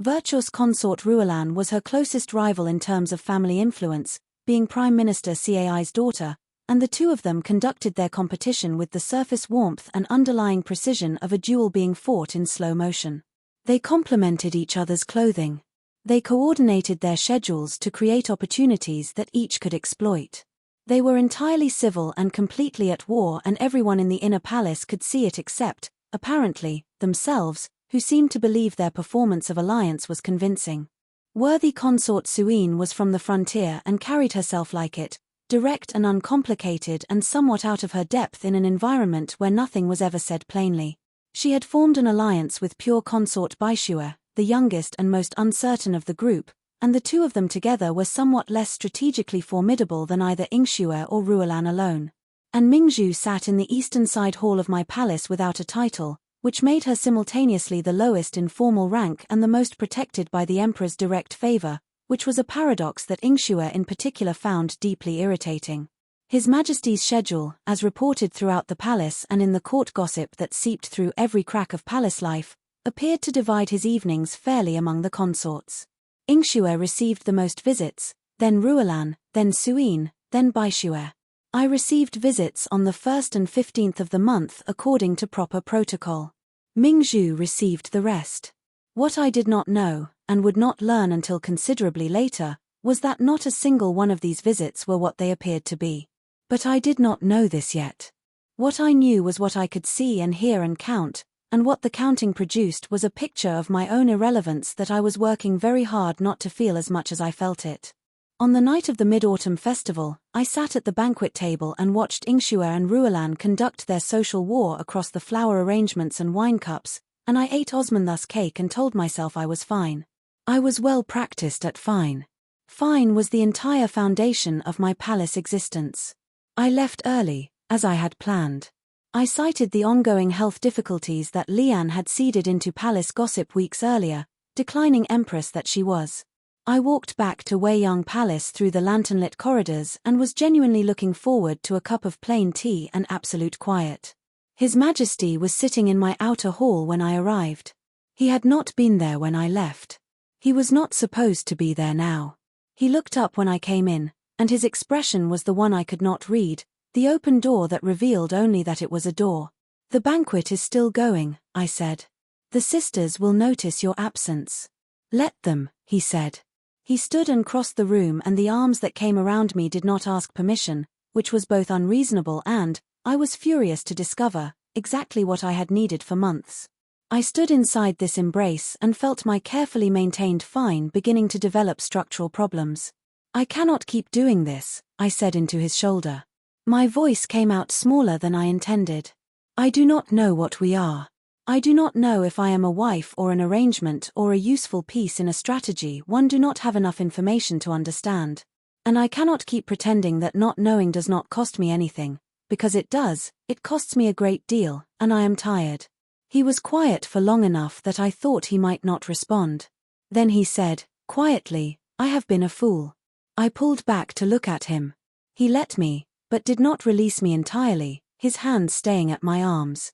Virtuous consort Ruolan was her closest rival in terms of family influence, being Prime Minister Cai's daughter, and the two of them conducted their competition with the surface warmth and underlying precision of a duel being fought in slow motion. They complemented each other's clothing. They coordinated their schedules to create opportunities that each could exploit. They were entirely civil and completely at war, and everyone in the inner palace could see it except, apparently, themselves, who seemed to believe their performance of alliance was convincing. Worthy consort Suine was from the frontier and carried herself like it, direct and uncomplicated and somewhat out of her depth in an environment where nothing was ever said plainly. She had formed an alliance with pure consort Baixue, the youngest and most uncertain of the group, and the two of them together were somewhat less strategically formidable than either Ingxue or Ruolan alone. And Mingzhu sat in the eastern side hall of my palace without a title, which made her simultaneously the lowest in formal rank and the most protected by the Emperor's direct favor, which was a paradox that Ingxue in particular found deeply irritating. His Majesty's schedule, as reported throughout the palace and in the court gossip that seeped through every crack of palace life, appeared to divide his evenings fairly among the consorts. Ingxue received the most visits, then Ruolan, then Suine, then Baixue. I received visits on the 1st and 15th of the month according to proper protocol. Mingzhu received the rest. What I did not know, and would not learn until considerably later, was that not a single one of these visits were what they appeared to be. But I did not know this yet. What I knew was what I could see and hear and count, and what the counting produced was a picture of my own irrelevance that I was working very hard not to feel as much as I felt it. On the night of the Mid-Autumn Festival, I sat at the banquet table and watched Ingxue and Ruolan conduct their social war across the flower arrangements and wine cups, and I ate Osmanthus cake and told myself I was fine. I was well practiced at fine. Fine was the entire foundation of my palace existence. I left early, as I had planned. I cited the ongoing health difficulties that Lian had seeded into palace gossip weeks earlier, declining Empress that she was. I walked back to Weiyang Palace through the lantern-lit corridors and was genuinely looking forward to a cup of plain tea and absolute quiet. His Majesty was sitting in my outer hall when I arrived. He had not been there when I left. He was not supposed to be there now. He looked up when I came in, and his expression was the one I could not read, the open door that revealed only that it was a door. "The banquet is still going," I said. "The sisters will notice your absence." "Let them," he said. He stood and crossed the room, and the arms that came around me did not ask permission, which was both unreasonable and, I was furious to discover, exactly what I had needed for months. I stood inside this embrace and felt my carefully maintained fine beginning to develop structural problems. I cannot keep doing this, I said into his shoulder. My voice came out smaller than I intended. I do not know what we are. I do not know if I am a wife or an arrangement or a useful piece in a strategy one do not have enough information to understand. And I cannot keep pretending that not knowing does not cost me anything, because it does, it costs me a great deal, and I am tired. He was quiet for long enough that I thought he might not respond. Then he said, quietly, I have been a fool. I pulled back to look at him. He let me, but did not release me entirely, his hands staying at my arms.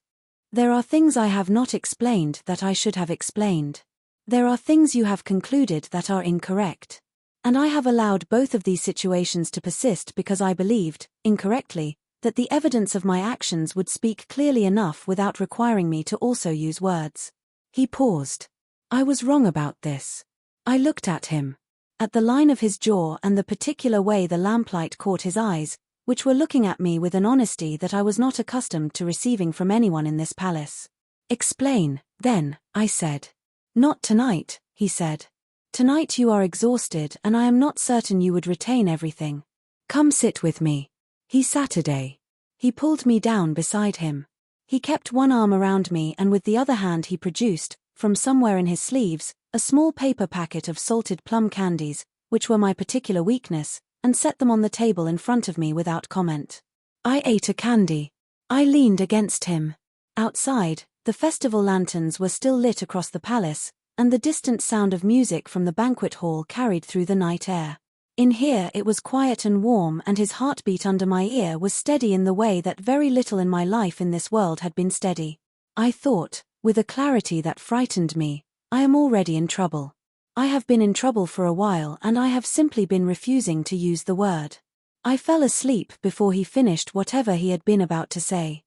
There are things I have not explained that I should have explained. There are things you have concluded that are incorrect. And I have allowed both of these situations to persist because I believed, incorrectly, that the evidence of my actions would speak clearly enough without requiring me to also use words. He paused. I was wrong about this. I looked at him. At the line of his jaw and the particular way the lamplight caught his eyes, which were looking at me with an honesty that I was not accustomed to receiving from anyone in this palace. Explain, then, I said. Not tonight, he said. Tonight you are exhausted and I am not certain you would retain everything. Come sit with me. He Saturday. He pulled me down beside him. He kept one arm around me and with the other hand he produced, from somewhere in his sleeves, a small paper packet of salted plum candies, which were my particular weakness, and set them on the table in front of me without comment. I ate a candy. I leaned against him. Outside, the festival lanterns were still lit across the palace, and the distant sound of music from the banquet hall carried through the night air. In here it was quiet and warm and his heartbeat under my ear was steady in the way that very little in my life in this world had been steady. I thought, with a clarity that frightened me, I am already in trouble. I have been in trouble for a while and I have simply been refusing to use the word. I fell asleep before he finished whatever he had been about to say.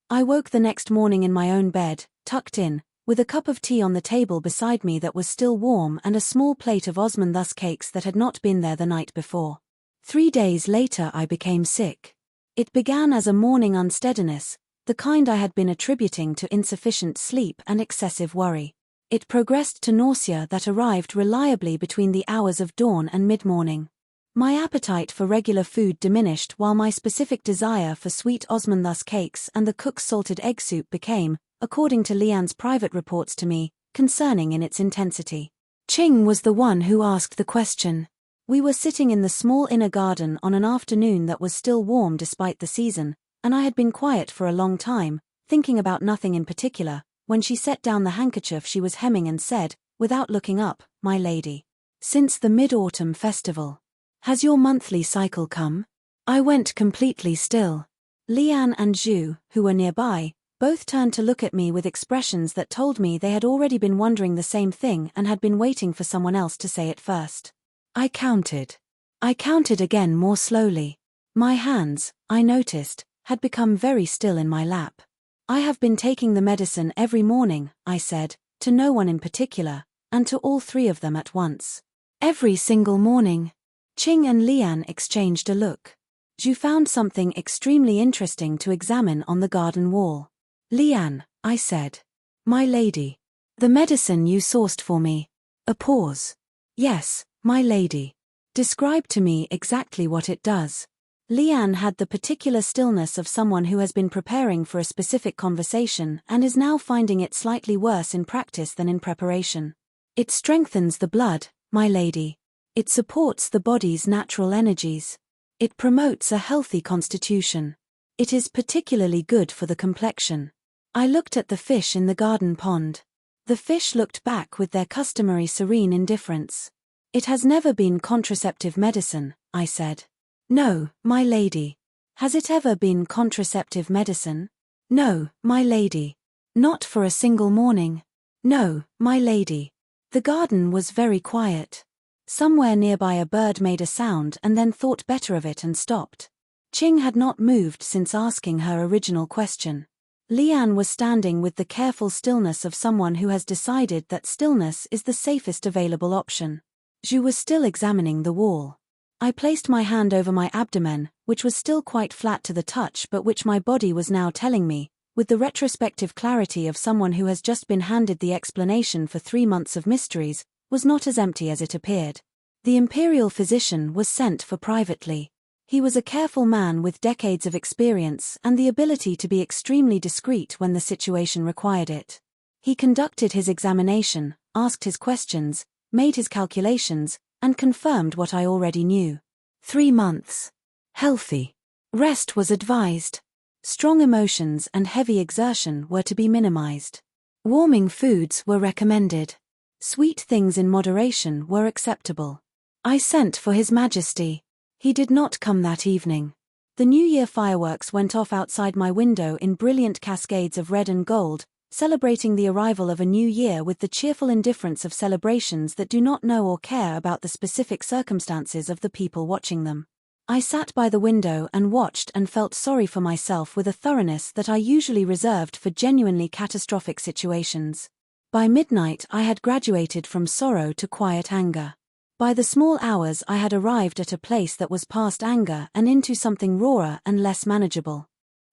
I woke the next morning in my own bed, tucked in, with a cup of tea on the table beside me that was still warm and a small plate of Osmanthus cakes that had not been there the night before. 3 days later I became sick. It began as a morning unsteadiness, the kind I had been attributing to insufficient sleep and excessive worry. It progressed to nausea that arrived reliably between the hours of dawn and mid-morning. My appetite for regular food diminished while my specific desire for sweet Osmanthus cakes and the cook's salted egg soup became, according to Lian's private reports to me, concerning in its intensity. Ching was the one who asked the question. We were sitting in the small inner garden on an afternoon that was still warm despite the season, and I had been quiet for a long time, thinking about nothing in particular, when she set down the handkerchief she was hemming and said, without looking up, my lady. Since the Mid-Autumn Festival. Has your monthly cycle come? I went completely still. Lian and Zhu, who were nearby, both turned to look at me with expressions that told me they had already been wondering the same thing and had been waiting for someone else to say it first. I counted. I counted again more slowly. My hands, I noticed, had become very still in my lap. I have been taking the medicine every morning, I said, to no one in particular, and to all 3 of them at once. Every single morning. Ching and Lian exchanged a look. Zhu found something extremely interesting to examine on the garden wall. Lian, I said. My lady. The medicine you sourced for me. A pause. Yes, my lady. Describe to me exactly what it does. Lian had the particular stillness of someone who has been preparing for a specific conversation and is now finding it slightly worse in practice than in preparation. It strengthens the blood, my lady. It supports the body's natural energies. It promotes a healthy constitution. It is particularly good for the complexion. I looked at the fish in the garden pond. The fish looked back with their customary serene indifference. It has never been contraceptive medicine, I said. No, my lady. Has it ever been contraceptive medicine? No, my lady. Not for a single morning. No, my lady. The garden was very quiet. Somewhere nearby a bird made a sound and then thought better of it and stopped. Ching had not moved since asking her original question. Lian was standing with the careful stillness of someone who has decided that stillness is the safest available option. Zhu was still examining the wall. I placed my hand over my abdomen, which was still quite flat to the touch but which my body was now telling me, with the retrospective clarity of someone who has just been handed the explanation for 3 months of mysteries, was not as empty as it appeared. The imperial physician was sent for privately. He was a careful man with decades of experience and the ability to be extremely discreet when the situation required it. He conducted his examination, asked his questions, made his calculations, and confirmed what I already knew. 3 months. Healthy. Rest was advised. Strong emotions and heavy exertion were to be minimized. Warming foods were recommended. Sweet things in moderation were acceptable. I sent for His Majesty. He did not come that evening. The New Year fireworks went off outside my window in brilliant cascades of red and gold, celebrating the arrival of a new year with the cheerful indifference of celebrations that do not know or care about the specific circumstances of the people watching them. I sat by the window and watched and felt sorry for myself with a thoroughness that I usually reserved for genuinely catastrophic situations. By midnight I had graduated from sorrow to quiet anger. By the small hours I had arrived at a place that was past anger and into something rawer and less manageable.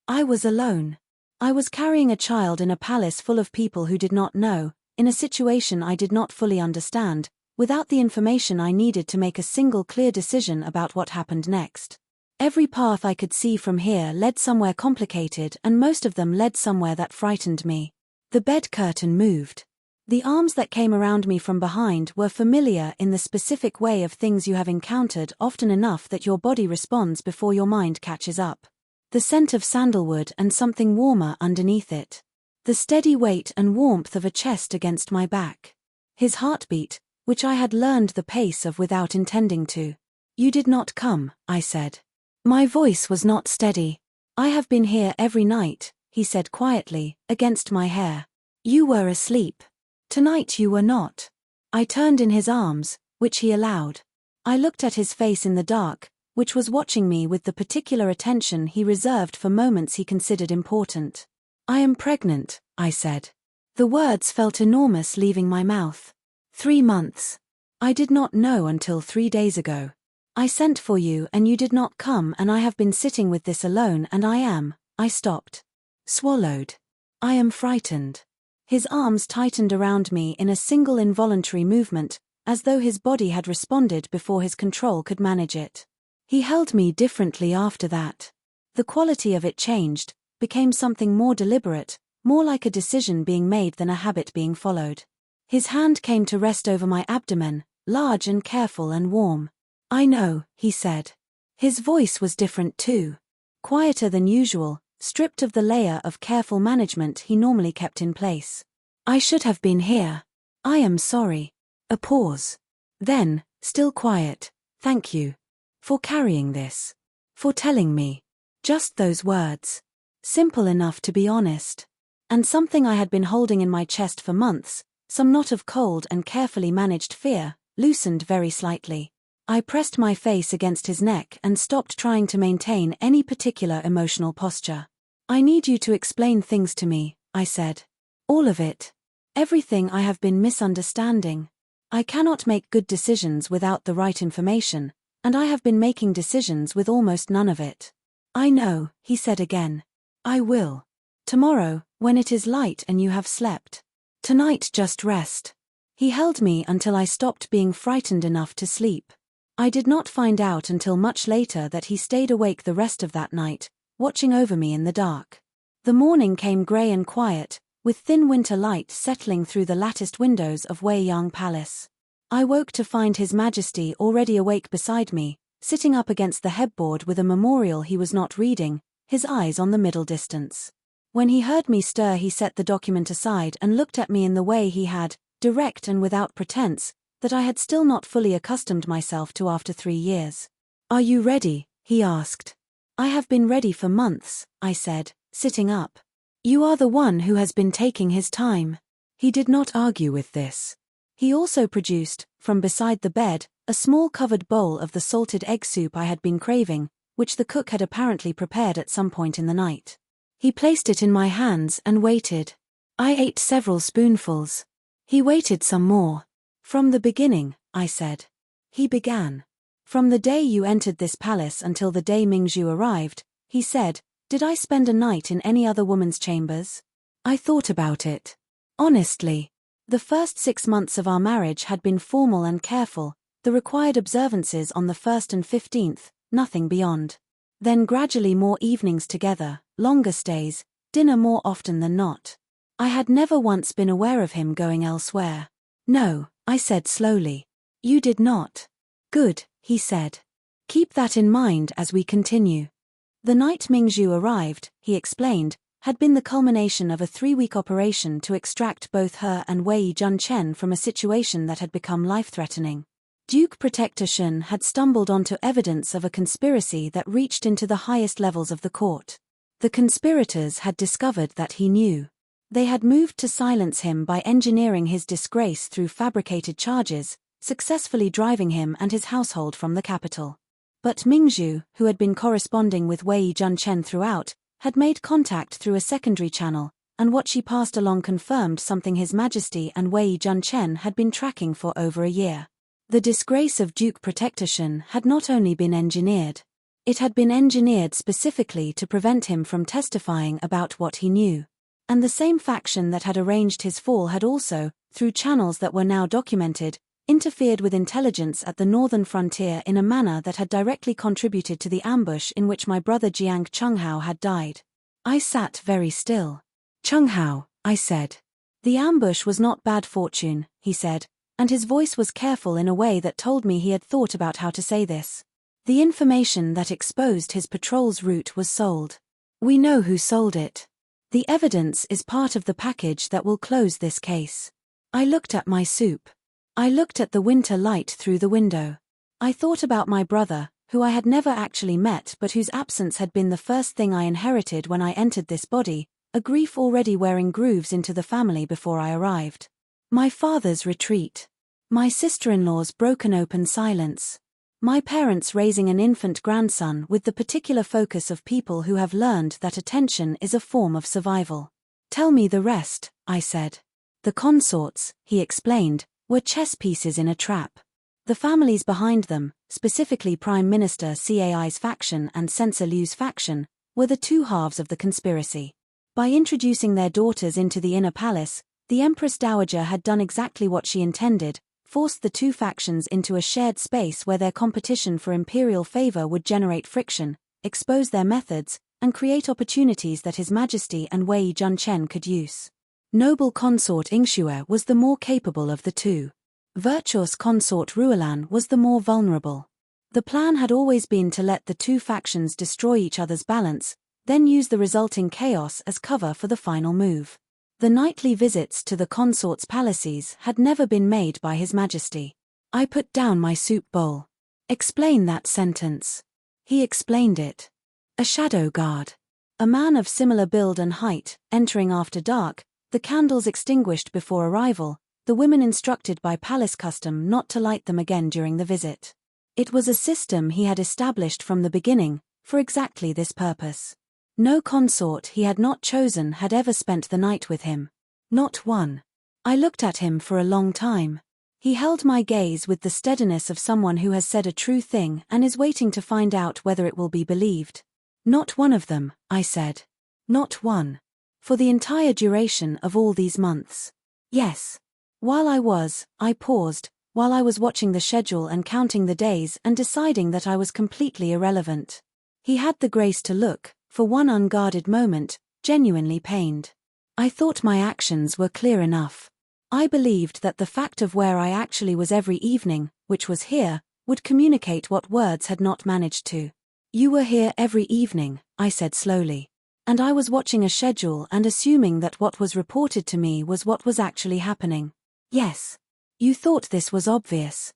I was alone. I was carrying a child in a palace full of people who did not know, in a situation I did not fully understand, without the information I needed to make a single clear decision about what happened next. Every path I could see from here led somewhere complicated and most of them led somewhere that frightened me. The bed curtain moved. The arms that came around me from behind were familiar in the specific way of things you have encountered often enough that your body responds before your mind catches up. The scent of sandalwood and something warmer underneath it. The steady weight and warmth of a chest against my back. His heartbeat, which I had learned the pace of without intending to. "You did not come," I said. My voice was not steady. "I have been here every night," he said quietly, against my hair. "You were asleep. Tonight you were not." I turned in his arms, which he allowed. I looked at his face in the dark, which was watching me with the particular attention he reserved for moments he considered important. "I am pregnant," I said. The words felt enormous leaving my mouth. 3 months. I did not know until 3 days ago. I sent for you and you did not come and I have been sitting with this alone and I stopped. Swallowed. I am frightened. His arms tightened around me in a single involuntary movement, as though his body had responded before his control could manage it. He held me differently after that. The quality of it changed, became something more deliberate, more like a decision being made than a habit being followed. His hand came to rest over my abdomen, large and careful and warm. "I know," he said. His voice was different too. Quieter than usual, stripped of the layer of careful management he normally kept in place. "I should have been here. I am sorry." A pause. Then, still quiet, "Thank you. For carrying this. For telling me." Just those words. Simple enough to be honest. And something I had been holding in my chest for months, some knot of cold and carefully managed fear, loosened very slightly. I pressed my face against his neck and stopped trying to maintain any particular emotional posture. "I need you to explain things to me," I said. "All of it. Everything I have been misunderstanding. I cannot make good decisions without the right information, and I have been making decisions with almost none of it." "I know," he said again. "I will. Tomorrow, when it is light and you have slept. Tonight just rest." He held me until I stopped being frightened enough to sleep. I did not find out until much later that he stayed awake the rest of that night, watching over me in the dark. The morning came grey and quiet, with thin winter light settling through the latticed windows of Wei Yang Palace. I woke to find His Majesty already awake beside me, sitting up against the headboard with a memorial he was not reading, his eyes on the middle distance. When he heard me stir he set the document aside and looked at me in the way he had, direct and without pretense, that I had still not fully accustomed myself to after 3 years. "Are you ready?" he asked. "I have been ready for months," I said, sitting up. "You are the one who has been taking his time." He did not argue with this. He also produced, from beside the bed, a small covered bowl of the salted egg soup I had been craving, which the cook had apparently prepared at some point in the night. He placed it in my hands and waited. I ate several spoonfuls. He waited some more. "From the beginning," I said. He began. "From the day you entered this palace until the day Mingzhu arrived," he said, Did I spend a night in any other woman's chambers? I thought about it. Honestly. The first 6 months of our marriage had been formal and careful, the required observances on the 1st and 15th, nothing beyond. Then gradually more evenings together, longer stays, dinner more often than not. I had never once been aware of him going elsewhere. No, I said slowly. You did not. Good, he said. Keep that in mind as we continue. The night Mingzhu arrived, he explained, had been the culmination of a 3-week operation to extract both her and Wei Junchen from a situation that had become life-threatening. Duke Protector Shun had stumbled onto evidence of a conspiracy that reached into the highest levels of the court. The conspirators had discovered that he knew. They had moved to silence him by engineering his disgrace through fabricated charges, successfully driving him and his household from the capital. But Mingzhu, who had been corresponding with Wei Junchen throughout, had made contact through a secondary channel, and what she passed along confirmed something His Majesty and Wei Junchen had been tracking for over a year. The disgrace of Duke Protector Shun had not only been engineered. It had been engineered specifically to prevent him from testifying about what he knew. And the same faction that had arranged his fall had also, through channels that were now documented, interfered with intelligence at the northern frontier in a manner that had directly contributed to the ambush in which my brother Jiang Chenghao had died. I sat very still. Chenghao, I said. The ambush was not bad fortune, he said, and his voice was careful in a way that told me he had thought about how to say this. The information that exposed his patrol's route was sold. We know who sold it. The evidence is part of the package that will close this case. I looked at my soup. I looked at the winter light through the window. I thought about my brother, who I had never actually met but whose absence had been the first thing I inherited when I entered this body, a grief already wearing grooves into the family before I arrived. My father's retreat. My sister-in-law's broken open silence. My parents raising an infant grandson with the particular focus of people who have learned that attention is a form of survival. Tell me the rest, I said. The consorts, he explained, were chess pieces in a trap. The families behind them, specifically Prime Minister Cai's faction and Censor Liu's faction, were the two halves of the conspiracy. By introducing their daughters into the inner palace, the Empress Dowager had done exactly what she intended, forced the two factions into a shared space where their competition for imperial favor would generate friction, expose their methods, and create opportunities that His Majesty and Wei Junchen could use. Noble consort Ingxue was the more capable of the two. Virtuous consort Ruolan was the more vulnerable. The plan had always been to let the two factions destroy each other's balance, then use the resulting chaos as cover for the final move. The nightly visits to the consorts' palaces had never been made by His Majesty. I put down my soup bowl. Explain that sentence. He explained it. A shadow guard. A man of similar build and height, entering after dark, the candles extinguished before arrival, the women instructed by palace custom not to light them again during the visit. It was a system he had established from the beginning, for exactly this purpose. No consort he had not chosen had ever spent the night with him. Not one. I looked at him for a long time. He held my gaze with the steadiness of someone who has said a true thing and is waiting to find out whether it will be believed. Not one of them, I said. Not one. For the entire duration of all these months. Yes. I paused, while I was watching the schedule and counting the days and deciding that I was completely irrelevant. He had the grace to look, for one unguarded moment, genuinely pained. I thought my actions were clear enough. I believed that the fact of where I actually was every evening, which was here, would communicate what words had not managed to. You were here every evening, I said slowly. And I was watching a schedule and assuming that what was reported to me was what was actually happening. Yes. You thought this was obvious.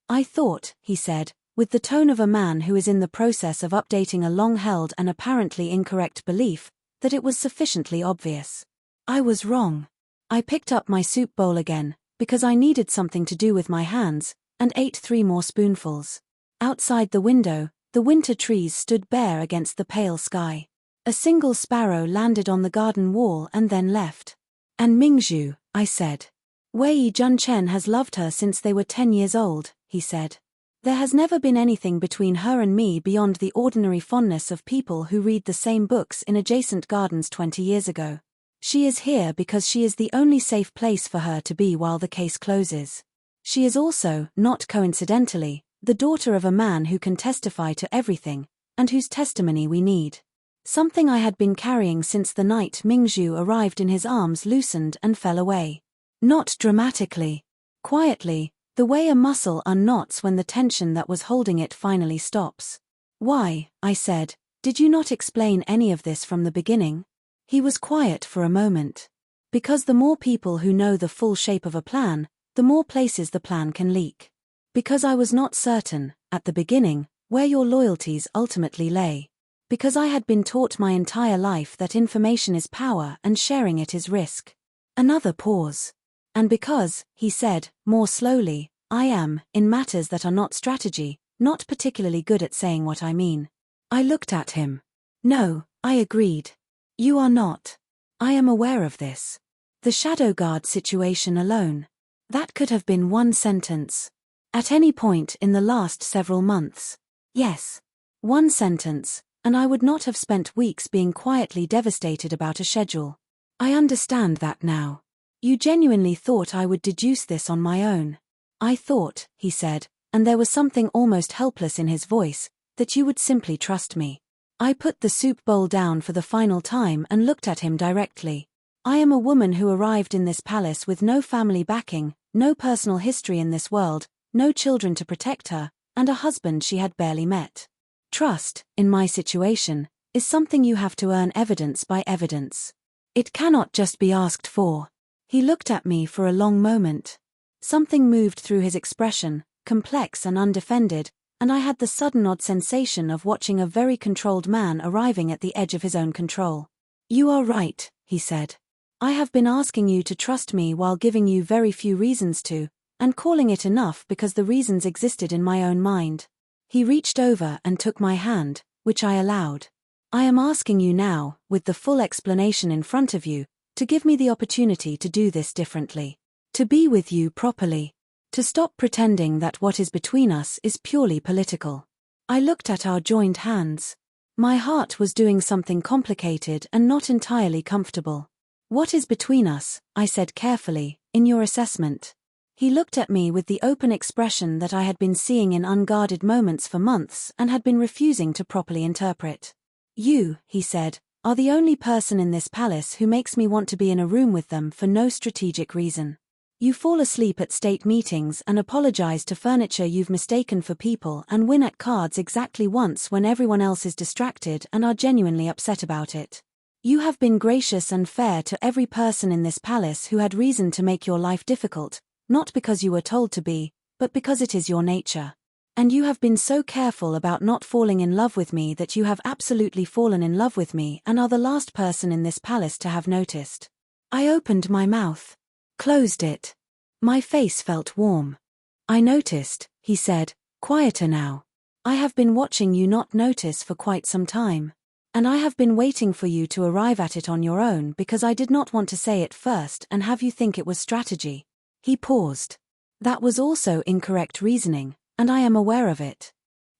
I thought, he said, with the tone of a man who is in the process of updating a long-held and apparently incorrect belief, that it was sufficiently obvious. I was wrong. I picked up my soup bowl again, because I needed something to do with my hands, and ate 3 more spoonfuls. Outside the window, the winter trees stood bare against the pale sky. A single sparrow landed on the garden wall and then left. And Mingzhu, I said. Wei Junchen has loved her since they were 10 years old, he said. There has never been anything between her and me beyond the ordinary fondness of people who read the same books in adjacent gardens 20 years ago. She is here because she is the only safe place for her to be while the case closes. She is also, not coincidentally, the daughter of a man who can testify to everything, and whose testimony we need. Something I had been carrying since the night Mingzhu arrived in his arms loosened and fell away. Not dramatically. Quietly, the way a muscle unknots when the tension that was holding it finally stops. "Why," I said, "did you not explain any of this from the beginning?" He was quiet for a moment. "Because the more people who know the full shape of a plan, the more places the plan can leak. Because I was not certain, at the beginning, where your loyalties ultimately lay. Because I had been taught my entire life that information is power and sharing it is risk." Another pause. "And because," he said, more slowly, "I am, in matters that are not strategy, not particularly good at saying what I mean." I looked at him. "No," I agreed. "You are not. I am aware of this. The Shadow Guard situation alone. That could have been one sentence. At any point in the last several months. Yes. One sentence, and I would not have spent weeks being quietly devastated about a schedule. I understand that now. You genuinely thought I would deduce this on my own. I thought," he said, and there was something almost helpless in his voice, "that you would simply trust me." I put the soup bowl down for the final time and looked at him directly. "I am a woman who arrived in this palace with no family backing, no personal history in this world, no children to protect her, and a husband she had barely met. Trust, in my situation, is something you have to earn evidence by evidence. It cannot just be asked for." He looked at me for a long moment. Something moved through his expression, complex and undefended, and I had the sudden odd sensation of watching a very controlled man arriving at the edge of his own control. "You are right," he said. "I have been asking you to trust me while giving you very few reasons to, and calling it enough because the reasons existed in my own mind." He reached over and took my hand, which I allowed. "I am asking you now, with the full explanation in front of you, to give me the opportunity to do this differently. To be with you properly. To stop pretending that what is between us is purely political." I looked at our joined hands. My heart was doing something complicated and not entirely comfortable. "What is between us," I said carefully, "in your assessment?" He looked at me with the open expression that I had been seeing in unguarded moments for months and had been refusing to properly interpret. "You," he said, "are the only person in this palace who makes me want to be in a room with them for no strategic reason. You fall asleep at state meetings and apologize to furniture you've mistaken for people and win at cards exactly once when everyone else is distracted and are genuinely upset about it. You have been gracious and fair to every person in this palace who had reason to make your life difficult, not because you were told to be, but because it is your nature. And you have been so careful about not falling in love with me that you have absolutely fallen in love with me and are the last person in this palace to have noticed." I opened my mouth. Closed it. My face felt warm. "I noticed," he said, quieter now. "I have been watching you not notice for quite some time. And I have been waiting for you to arrive at it on your own because I did not want to say it first and have you think it was strategy." He paused. "That was also incorrect reasoning, and I am aware of it."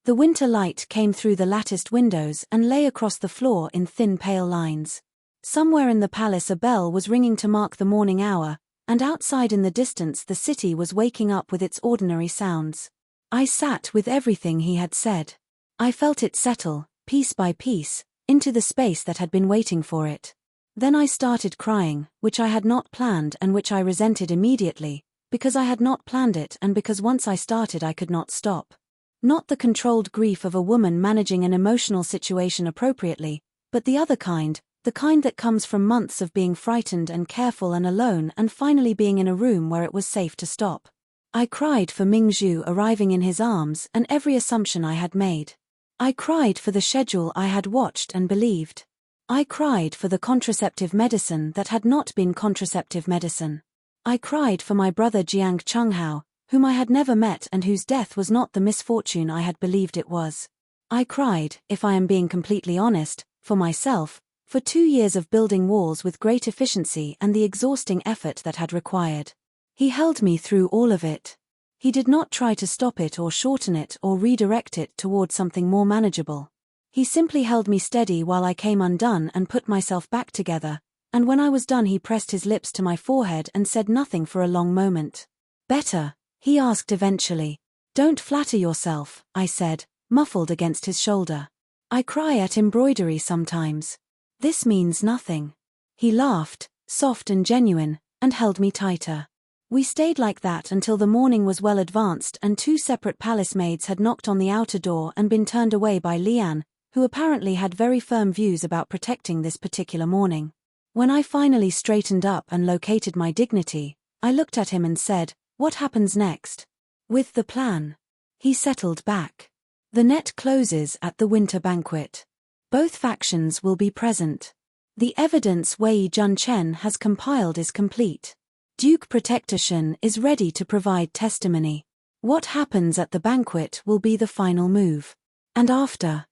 The winter light came through the latticed windows and lay across the floor in thin pale lines. Somewhere in the palace a bell was ringing to mark the morning hour, and outside in the distance the city was waking up with its ordinary sounds. I sat with everything he had said. I felt it settle, piece by piece, into the space that had been waiting for it. Then I started crying, which I had not planned and which I resented immediately, because I had not planned it and because once I started I could not stop. Not the controlled grief of a woman managing an emotional situation appropriately, but the other kind, the kind that comes from months of being frightened and careful and alone and finally being in a room where it was safe to stop. I cried for Mingzhu arriving in his arms and every assumption I had made. I cried for the schedule I had watched and believed. I cried for the contraceptive medicine that had not been contraceptive medicine. I cried for my brother Jiang Chenghao, whom I had never met and whose death was not the misfortune I had believed it was. I cried, if I am being completely honest, for myself, for 2 years of building walls with great efficiency and the exhausting effort that had required. He held me through all of it. He did not try to stop it or shorten it or redirect it toward something more manageable. He simply held me steady while I came undone and put myself back together, and when I was done he pressed his lips to my forehead and said nothing for a long moment. "Better?" he asked eventually. "Don't flatter yourself," I said, muffled against his shoulder. "I cry at embroidery sometimes. This means nothing." He laughed, soft and genuine, and held me tighter. We stayed like that until the morning was well advanced and 2 separate palace maids had knocked on the outer door and been turned away by Lian, who apparently had very firm views about protecting this particular morning. When I finally straightened up and located my dignity, I looked at him and said, "What happens next?" "With the plan." He settled back. "The net closes at the winter banquet. Both factions will be present. The evidence Wei Junchen has compiled is complete. Duke Protector is ready to provide testimony. What happens at the banquet will be the final move. And after,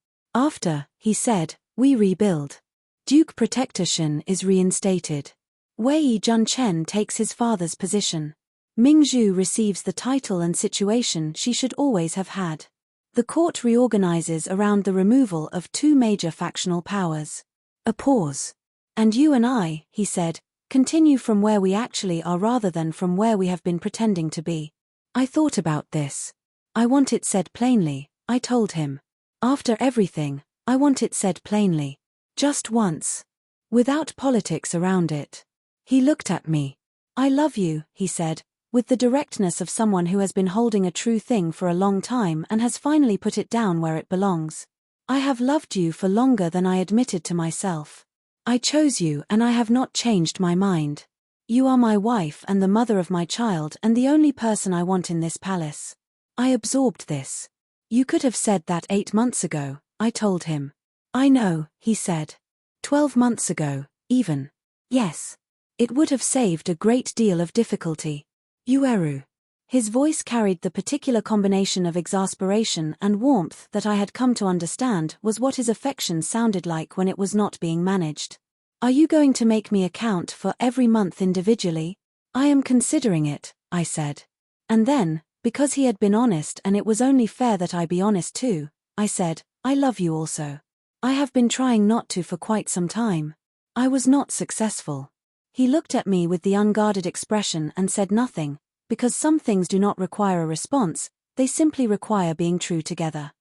he said, we rebuild. Duke Protector is reinstated. Wei Junchen takes his father's position. Mingzhu receives the title and situation she should always have had. The court reorganizes around the removal of 2 major factional powers." A pause. "And you and I," he said, "continue from where we actually are rather than from where we have been pretending to be." I thought about this. "I want it said plainly," I told him. "After everything, I want it said plainly. Just once. Without politics around it." He looked at me. "I love you," he said, with the directness of someone who has been holding a true thing for a long time and has finally put it down where it belongs. "I have loved you for longer than I admitted to myself. I chose you and I have not changed my mind. You are my wife and the mother of my child and the only person I want in this palace." I absorbed this. "You could have said that 8 months ago," I told him. "I know," he said. 12 months ago, even. Yes. It would have saved a great deal of difficulty. Yueru. His voice carried the particular combination of exasperation and warmth that I had come to understand was what his affection sounded like when it was not being managed. "Are you going to make me account for every month individually?" "I am considering it," I said. And then, because he had been honest and it was only fair that I be honest too, I said, "I love you also. I have been trying not to for quite some time. I was not successful." He looked at me with the unguarded expression and said nothing, because some things do not require a response, they simply require being true together.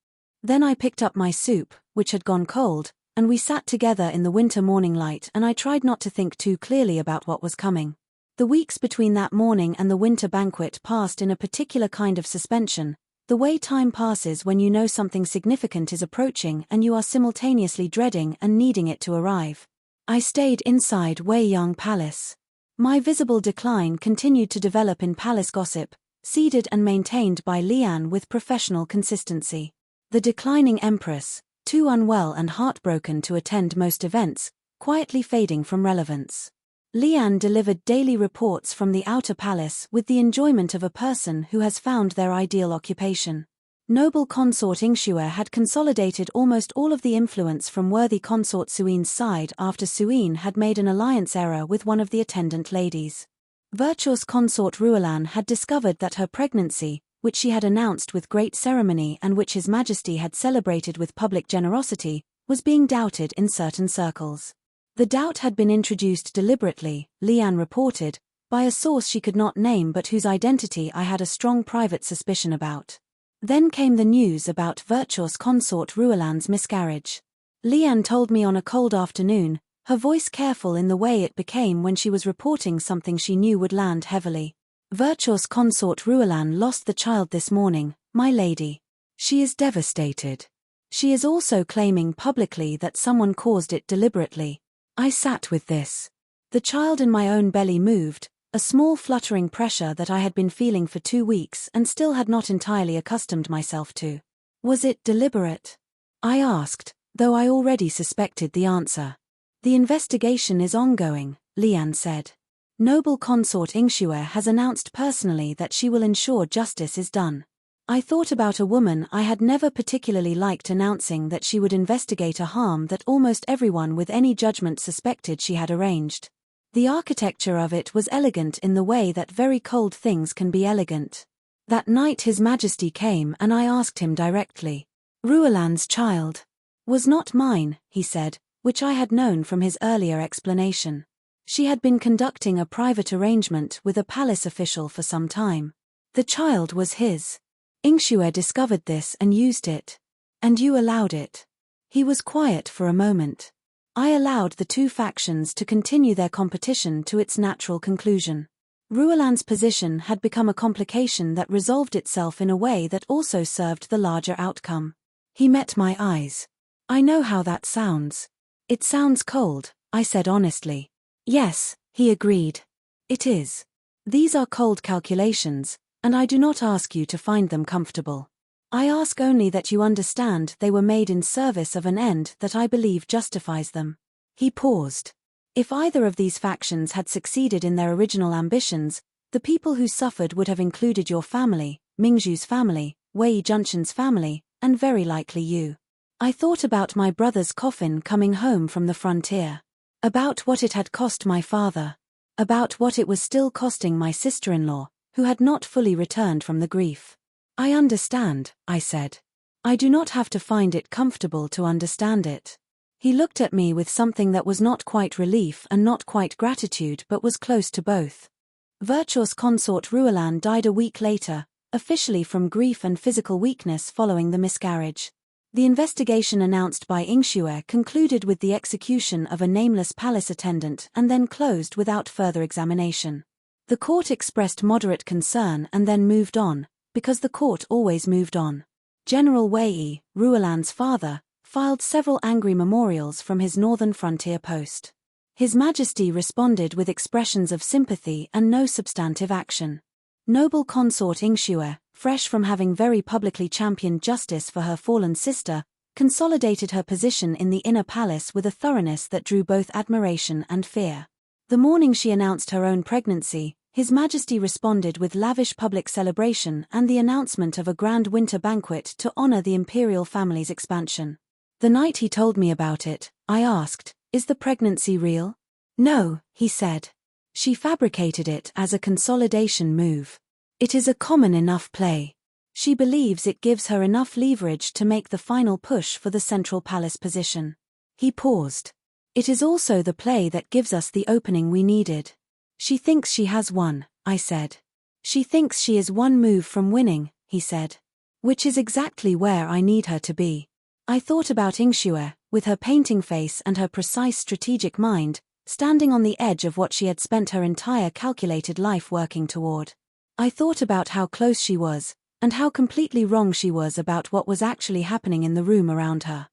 Then I picked up my soup, which had gone cold, and we sat together in the winter morning light and I tried not to think too clearly about what was coming. The weeks between that morning and the winter banquet passed in a particular kind of suspension, the way time passes when you know something significant is approaching and you are simultaneously dreading and needing it to arrive. I stayed inside Weiyang Palace. My visible decline continued to develop in palace gossip, seeded and maintained by Lian with professional consistency. The declining Empress, too unwell and heartbroken to attend most events, quietly fading from relevance. Lian delivered daily reports from the outer palace with the enjoyment of a person who has found their ideal occupation. Noble consort Ingxue had consolidated almost all of the influence from worthy consort Suin's side after Suin had made an alliance error with one of the attendant ladies. Virtuous consort Ruolan had discovered that her pregnancy, which she had announced with great ceremony and which His Majesty had celebrated with public generosity, was being doubted in certain circles. The doubt had been introduced deliberately, Lian reported, by a source she could not name but whose identity I had a strong private suspicion about. Then came the news about Virtuous consort Ruolan's miscarriage. Lian told me on a cold afternoon, her voice careful in the way it became when she was reporting something she knew would land heavily. "Virtuous consort Ruolan lost the child this morning, my lady. She is devastated. She is also claiming publicly that someone caused it deliberately." I sat with this. The child in my own belly moved, a small fluttering pressure that I had been feeling for 2 weeks and still had not entirely accustomed myself to. Was it deliberate? I asked, though I already suspected the answer. "The investigation is ongoing," Lian said. "Noble consort Ingxue has announced personally that she will ensure justice is done." I thought about a woman I had never particularly liked announcing that she would investigate a harm that almost everyone with any judgment suspected she had arranged. The architecture of it was elegant in the way that very cold things can be elegant. That night His Majesty came and I asked him directly. Ruolan's child was not mine, he said, which I had known from his earlier explanation. She had been conducting a private arrangement with a palace official for some time. The child was his. Ingxue discovered this and used it. And you allowed it. He was quiet for a moment. I allowed the two factions to continue their competition to its natural conclusion. Ruolan's position had become a complication that resolved itself in a way that also served the larger outcome. He met my eyes. I know how that sounds. It sounds cold, I said honestly. Yes, he agreed. It is. These are cold calculations, and I do not ask you to find them comfortable. I ask only that you understand they were made in service of an end that I believe justifies them. He paused. If either of these factions had succeeded in their original ambitions, the people who suffered would have included your family, Mingzhu's family, Wei Junshan's family, and very likely you. I thought about my brother's coffin coming home from the frontier. About what it had cost my father. About what it was still costing my sister-in-law, who had not fully returned from the grief. I understand, I said. I do not have to find it comfortable to understand it. He looked at me with something that was not quite relief and not quite gratitude but was close to both. Virtuous consort Ruolan died a week later, officially from grief and physical weakness following the miscarriage. The investigation announced by Ingxue concluded with the execution of a nameless palace attendant and then closed without further examination. The court expressed moderate concern and then moved on, because the court always moved on. General Wei, Ruolan's father, filed several angry memorials from his northern frontier post. His Majesty responded with expressions of sympathy and no substantive action. Noble consort Ingxue, fresh from having very publicly championed justice for her fallen sister, consolidated her position in the inner palace with a thoroughness that drew both admiration and fear. The morning she announced her own pregnancy, His Majesty responded with lavish public celebration and the announcement of a grand winter banquet to honor the imperial family's expansion. The night he told me about it, I asked, "Is the pregnancy real?" "No," he said. "She fabricated it as a consolidation move. It is a common enough play. She believes it gives her enough leverage to make the final push for the central palace position." He paused. "It is also the play that gives us the opening we needed." "She thinks she has won," I said. "She thinks she is one move from winning," he said. "Which is exactly where I need her to be." I thought about Ingxue, with her painting face and her precise strategic mind, standing on the edge of what she had spent her entire calculated life working toward. I thought about how close she was, and how completely wrong she was about what was actually happening in the room around her.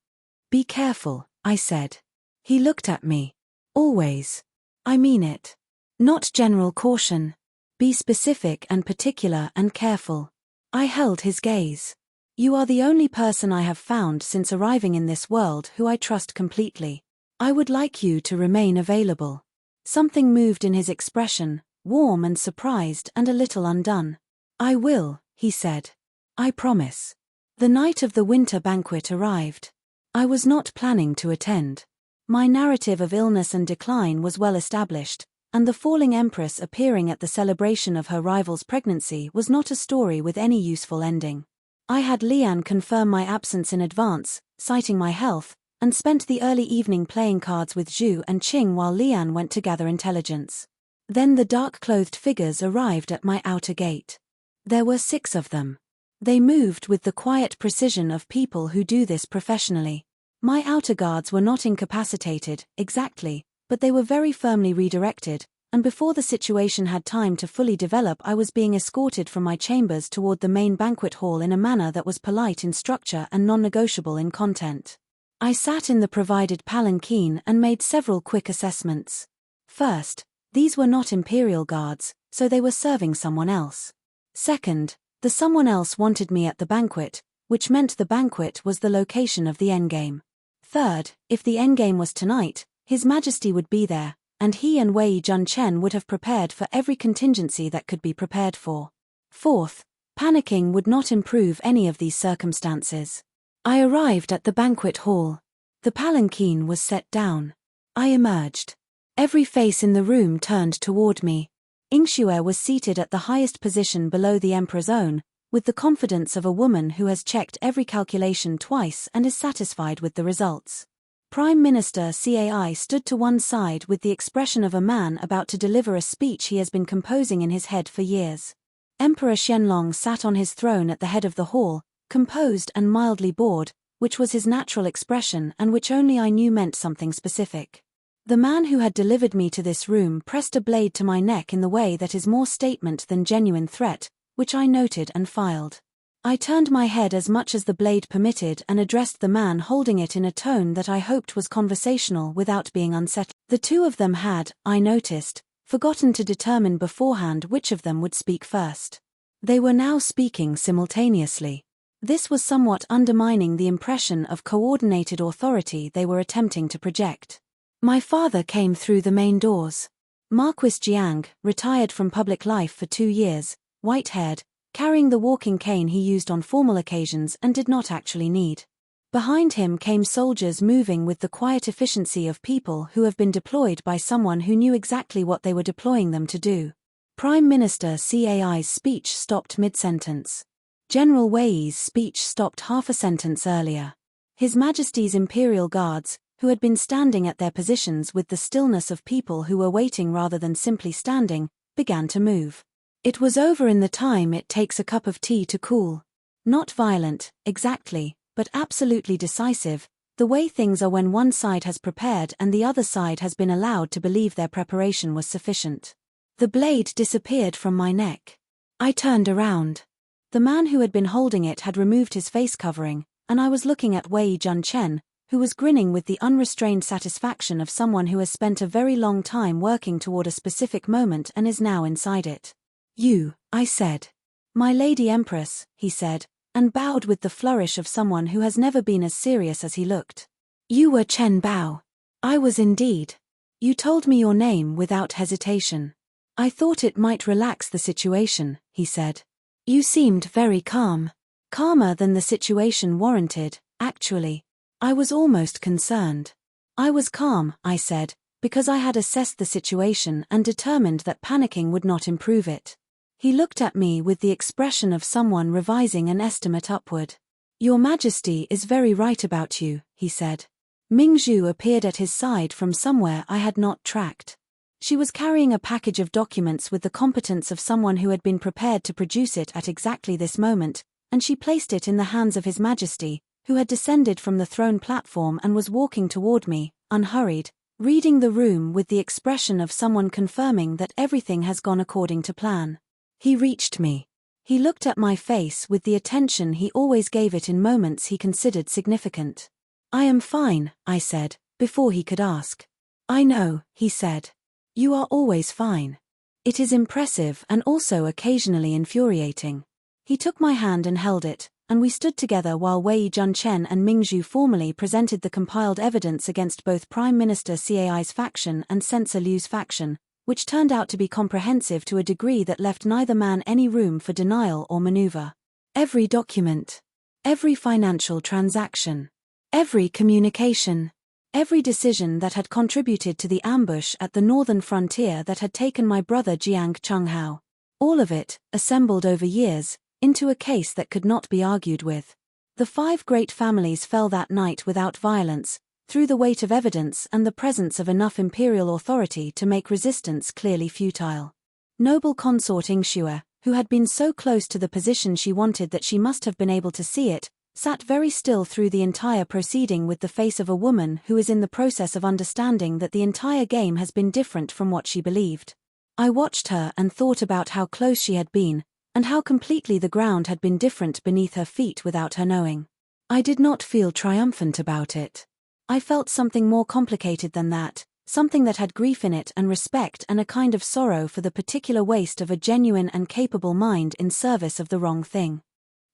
"Be careful," I said. He looked at me. "Always. I mean it. Not general caution. Be specific and particular and careful." I held his gaze. "You are the only person I have found since arriving in this world who I trust completely. I would like you to remain available." Something moved in his expression, warm and surprised and a little undone. "I will," he said. "I promise." The night of the winter banquet arrived. I was not planning to attend. My narrative of illness and decline was well established, and the falling Empress appearing at the celebration of her rival's pregnancy was not a story with any useful ending. I had Lian confirm my absence in advance, citing my health, and spent the early evening playing cards with Zhu and Qing while Lian went to gather intelligence. Then the dark-clothed figures arrived at my outer gate. There were 6 of them. They moved with the quiet precision of people who do this professionally. My outer guards were not incapacitated, exactly, but they were very firmly redirected, and before the situation had time to fully develop I was being escorted from my chambers toward the main banquet hall in a manner that was polite in structure and non-negotiable in content. I sat in the provided palanquin and made several quick assessments. First, these were not imperial guards, so they were serving someone else. Second, the someone else wanted me at the banquet, which meant the banquet was the location of the endgame. Third, if the endgame was tonight, His Majesty would be there, and he and Wei Junchen would have prepared for every contingency that could be prepared for. Fourth, panicking would not improve any of these circumstances. I arrived at the banquet hall. The palanquin was set down. I emerged. Every face in the room turned toward me. Ingxue was seated at the highest position below the emperor's own, with the confidence of a woman who has checked every calculation twice and is satisfied with the results. Prime Minister Cai stood to one side with the expression of a man about to deliver a speech he has been composing in his head for years. Emperor Xianlong sat on his throne at the head of the hall, composed and mildly bored, which was his natural expression and which only I knew meant something specific. The man who had delivered me to this room pressed a blade to my neck in the way that is more statement than genuine threat, which I noted and filed. I turned my head as much as the blade permitted and addressed the man holding it in a tone that I hoped was conversational without being unsettling. The two of them had, I noticed, forgotten to determine beforehand which of them would speak first. They were now speaking simultaneously. This was somewhat undermining the impression of coordinated authority they were attempting to project. My father came through the main doors. Marquis Jiang, retired from public life for 2 years, white-haired, carrying the walking cane he used on formal occasions and did not actually need. Behind him came soldiers moving with the quiet efficiency of people who have been deployed by someone who knew exactly what they were deploying them to do. Prime Minister Cai's speech stopped mid-sentence. General Wei's speech stopped half a sentence earlier. His Majesty's Imperial Guards, who had been standing at their positions with the stillness of people who were waiting rather than simply standing, began to move. It was over in the time it takes a cup of tea to cool. Not violent, exactly, but absolutely decisive, the way things are when one side has prepared and the other side has been allowed to believe their preparation was sufficient. The blade disappeared from my neck. I turned around. The man who had been holding it had removed his face covering, and I was looking at Wei Junchen, who was grinning with the unrestrained satisfaction of someone who has spent a very long time working toward a specific moment and is now inside it. "You," I said. "My Lady Empress," he said, and bowed with the flourish of someone who has never been as serious as he looked. "You were Chen Bao." I was indeed. "You told me your name without hesitation. I thought it might relax the situation," he said. "You seemed very calm. Calmer than the situation warranted, actually. I was almost concerned." "I was calm," I said, "because I had assessed the situation and determined that panicking would not improve it." He looked at me with the expression of someone revising an estimate upward. "Your Majesty is very right about you," he said. Mingzhu appeared at his side from somewhere I had not tracked. She was carrying a package of documents with the competence of someone who had been prepared to produce it at exactly this moment, and she placed it in the hands of His Majesty, who had descended from the throne platform and was walking toward me, unhurried, reading the room with the expression of someone confirming that everything has gone according to plan. He reached me. He looked at my face with the attention he always gave it in moments he considered significant. "I am fine," I said, before he could ask. "I know," he said. "You are always fine." It is impressive and also occasionally infuriating. He took my hand and held it, and we stood together while Wei Junchen and Mingzhu formally presented the compiled evidence against both Prime Minister Cai's faction and Censor Liu's faction, which turned out to be comprehensive to a degree that left neither man any room for denial or maneuver. Every document, every financial transaction, every communication, every decision that had contributed to the ambush at the northern frontier that had taken my brother Jiang Chenghao. All of it, assembled over years, into a case that could not be argued with. The 5 great families fell that night without violence, through the weight of evidence and the presence of enough imperial authority to make resistance clearly futile. Noble consort Ingxue, who had been so close to the position she wanted that she must have been able to see it, sat very still through the entire proceeding with the face of a woman who is in the process of understanding that the entire game has been different from what she believed. I watched her and thought about how close she had been, and how completely the ground had been different beneath her feet without her knowing. I did not feel triumphant about it. I felt something more complicated than that, something that had grief in it and respect and a kind of sorrow for the particular waste of a genuine and capable mind in service of the wrong thing.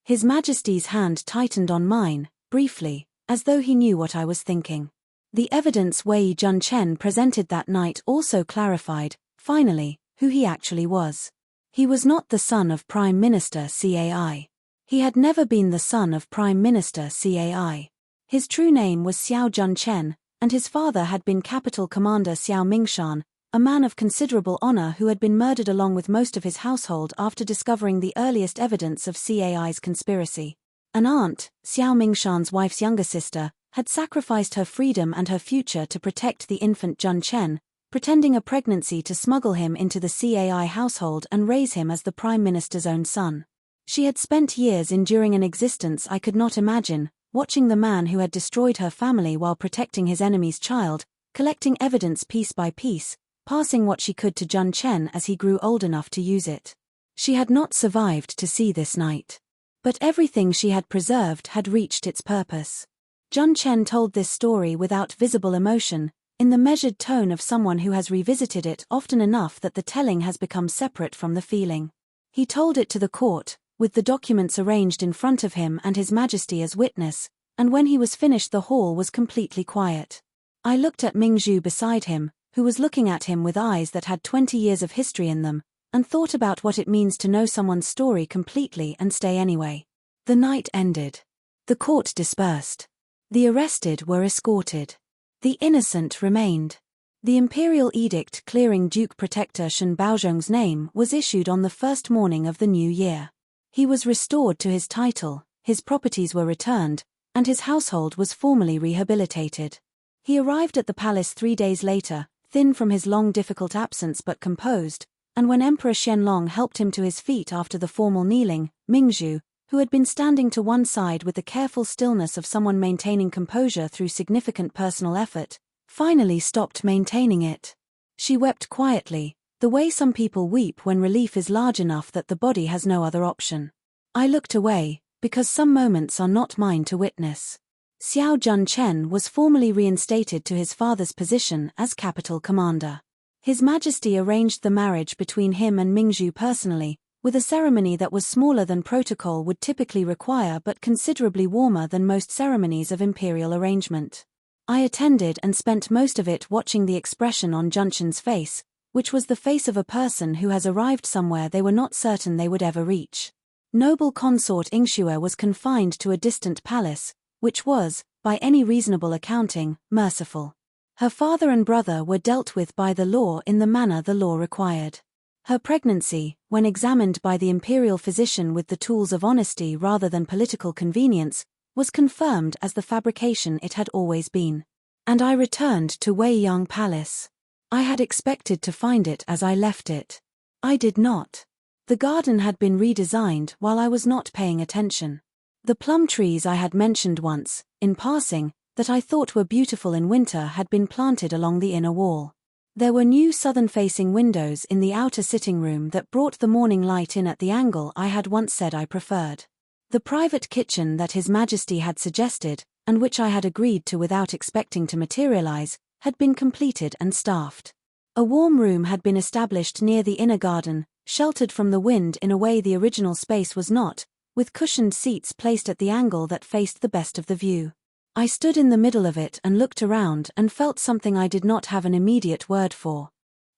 His Majesty's hand tightened on mine, briefly, as though he knew what I was thinking. The evidence Wei Junchen presented that night also clarified, finally, who he actually was. He was not the son of Prime Minister Cai. He had never been the son of Prime Minister Cai. His true name was Xiao Junchen, and his father had been Capital Commander Xiao Mingshan, a man of considerable honor who had been murdered along with most of his household after discovering the earliest evidence of CAI's conspiracy. An aunt, Xiao Mingshan's wife's younger sister, had sacrificed her freedom and her future to protect the infant Jun Chen, pretending a pregnancy to smuggle him into the CAI household and raise him as the Prime Minister's own son. She had spent years enduring an existence I could not imagine, watching the man who had destroyed her family while protecting his enemy's child, collecting evidence piece by piece, passing what she could to Jun Chen as he grew old enough to use it. She had not survived to see this night. But everything she had preserved had reached its purpose. Jun Chen told this story without visible emotion, in the measured tone of someone who has revisited it often enough that the telling has become separate from the feeling. He told it to the court, with the documents arranged in front of him and His Majesty as witness, and when he was finished the hall was completely quiet. I looked at Mingzhu beside him, who was looking at him with eyes that had 20 years of history in them, and thought about what it means to know someone's story completely and stay anyway. The night ended. The court dispersed. The arrested were escorted. The innocent remained. The imperial edict clearing Duke Protector Shen Baozhong's name was issued on the first morning of the new year. He was restored to his title, his properties were returned, and his household was formally rehabilitated. He arrived at the palace 3 days later, thin from his long difficult absence but composed, and when Emperor Xianlong helped him to his feet after the formal kneeling, Mingzhu, who had been standing to one side with the careful stillness of someone maintaining composure through significant personal effort, finally stopped maintaining it. She wept quietly, the way some people weep when relief is large enough that the body has no other option. I looked away, because some moments are not mine to witness. Xiao Jun Chen was formally reinstated to his father's position as capital commander. His Majesty arranged the marriage between him and Mingzhu personally, with a ceremony that was smaller than protocol would typically require but considerably warmer than most ceremonies of imperial arrangement. I attended and spent most of it watching the expression on Jun Chen's face, which was the face of a person who has arrived somewhere they were not certain they would ever reach. Noble consort Ingxue was confined to a distant palace, which was, by any reasonable accounting, merciful. Her father and brother were dealt with by the law in the manner the law required. Her pregnancy, when examined by the imperial physician with the tools of honesty rather than political convenience, was confirmed as the fabrication it had always been. And I returned to Weiyang Palace. I had expected to find it as I left it. I did not. The garden had been redesigned while I was not paying attention. The plum trees I had mentioned once, in passing, that I thought were beautiful in winter had been planted along the inner wall. There were new southern-facing windows in the outer sitting room that brought the morning light in at the angle I had once said I preferred. The private kitchen that His Majesty had suggested, and which I had agreed to without expecting to materialize, had been completed and staffed. A warm room had been established near the inner garden, sheltered from the wind in a way the original space was not, with cushioned seats placed at the angle that faced the best of the view. I stood in the middle of it and looked around and felt something I did not have an immediate word for.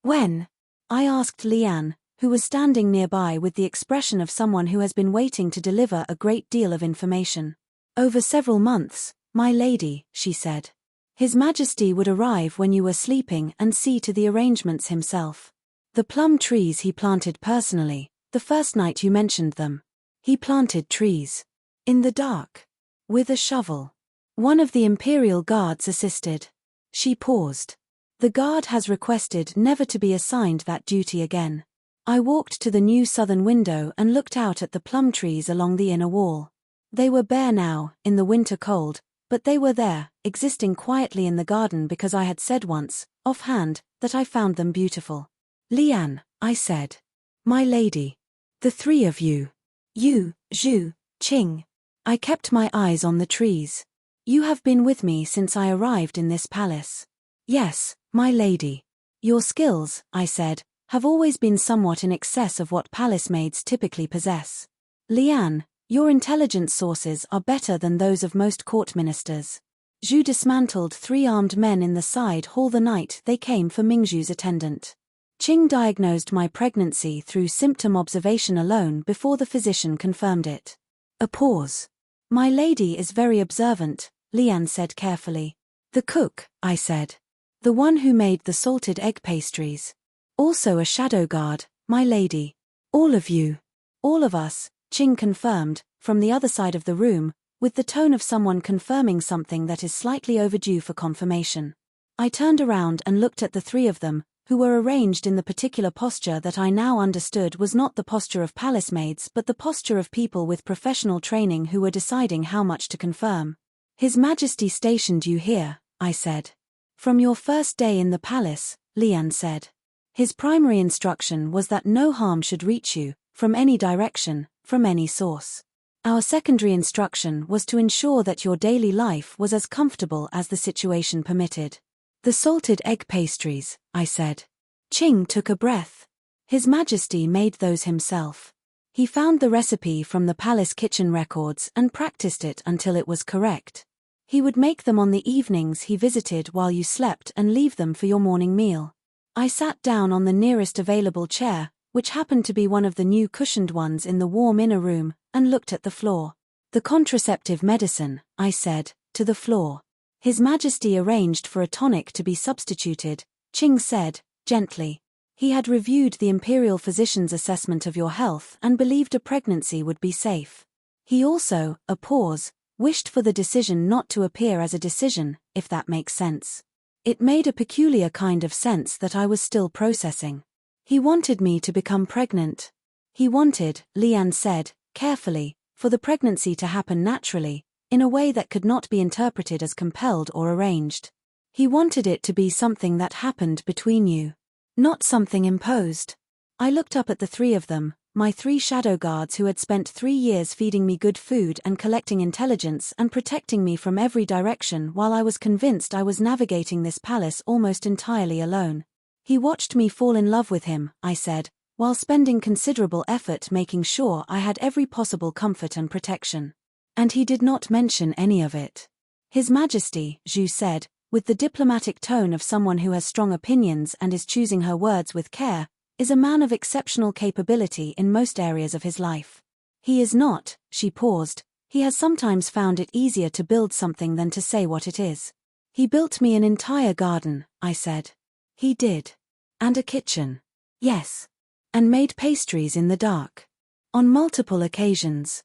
When? I asked Lian, who was standing nearby with the expression of someone who has been waiting to deliver a great deal of information. Over several months, my lady, she said. His Majesty would arrive when you were sleeping and see to the arrangements himself. The plum trees he planted personally, the first night you mentioned them. He planted trees. In the dark. With a shovel. One of the imperial guards assisted. She paused. The guard has requested never to be assigned that duty again. I walked to the new southern window and looked out at the plum trees along the inner wall. They were bare now, in the winter cold, but they were there, existing quietly in the garden because I had said once, offhand, that I found them beautiful. Lian, I said. My lady. The three of you. You, Zhu, Qing. I kept my eyes on the trees. You have been with me since I arrived in this palace. Yes, my lady. Your skills, I said, have always been somewhat in excess of what palace maids typically possess. Lian, your intelligence sources are better than those of most court ministers. Zhu dismantled 3 armed men in the side hall the night they came for Mingzhu's attendant. Qing diagnosed my pregnancy through symptom observation alone before the physician confirmed it. A pause. My lady is very observant, Lian said carefully. The cook, I said. The one who made the salted egg pastries. Also a shadow guard, my lady. All of you. All of us, Qing confirmed, from the other side of the room, with the tone of someone confirming something that is slightly overdue for confirmation. I turned around and looked at the three of them, who were arranged in the particular posture that I now understood was not the posture of palace maids but the posture of people with professional training who were deciding how much to confirm. His Majesty stationed you here, I said. From your first day in the palace, Lian said. His primary instruction was that no harm should reach you, from any direction, from any source. Our secondary instruction was to ensure that your daily life was as comfortable as the situation permitted. The salted egg pastries, I said. Qing took a breath. His Majesty made those himself. He found the recipe from the palace kitchen records and practiced it until it was correct. He would make them on the evenings he visited while you slept and leave them for your morning meal. I sat down on the nearest available chair, which happened to be one of the new cushioned ones in the warm inner room, and looked at the floor. The contraceptive medicine, I said, to the floor. His Majesty arranged for a tonic to be substituted, Qing said, gently. He had reviewed the imperial physician's assessment of your health and believed a pregnancy would be safe. He also, a pause, wished for the decision not to appear as a decision, if that makes sense. It made a peculiar kind of sense that I was still processing. He wanted me to become pregnant. He wanted, Lian said, carefully, for the pregnancy to happen naturally, in a way that could not be interpreted as compelled or arranged. He wanted it to be something that happened between you. Not something imposed. I looked up at the three of them, my three shadow guards who had spent 3 years feeding me good food and collecting intelligence and protecting me from every direction while I was convinced I was navigating this palace almost entirely alone. He watched me fall in love with him, I said, while spending considerable effort making sure I had every possible comfort and protection. And he did not mention any of it. His Majesty, Zhu said, with the diplomatic tone of someone who has strong opinions and is choosing her words with care, is a man of exceptional capability in most areas of his life. He is not, she paused, he has sometimes found it easier to build something than to say what it is. He built me an entire garden, I said. He did. And a kitchen. Yes. And made pastries in the dark. On multiple occasions.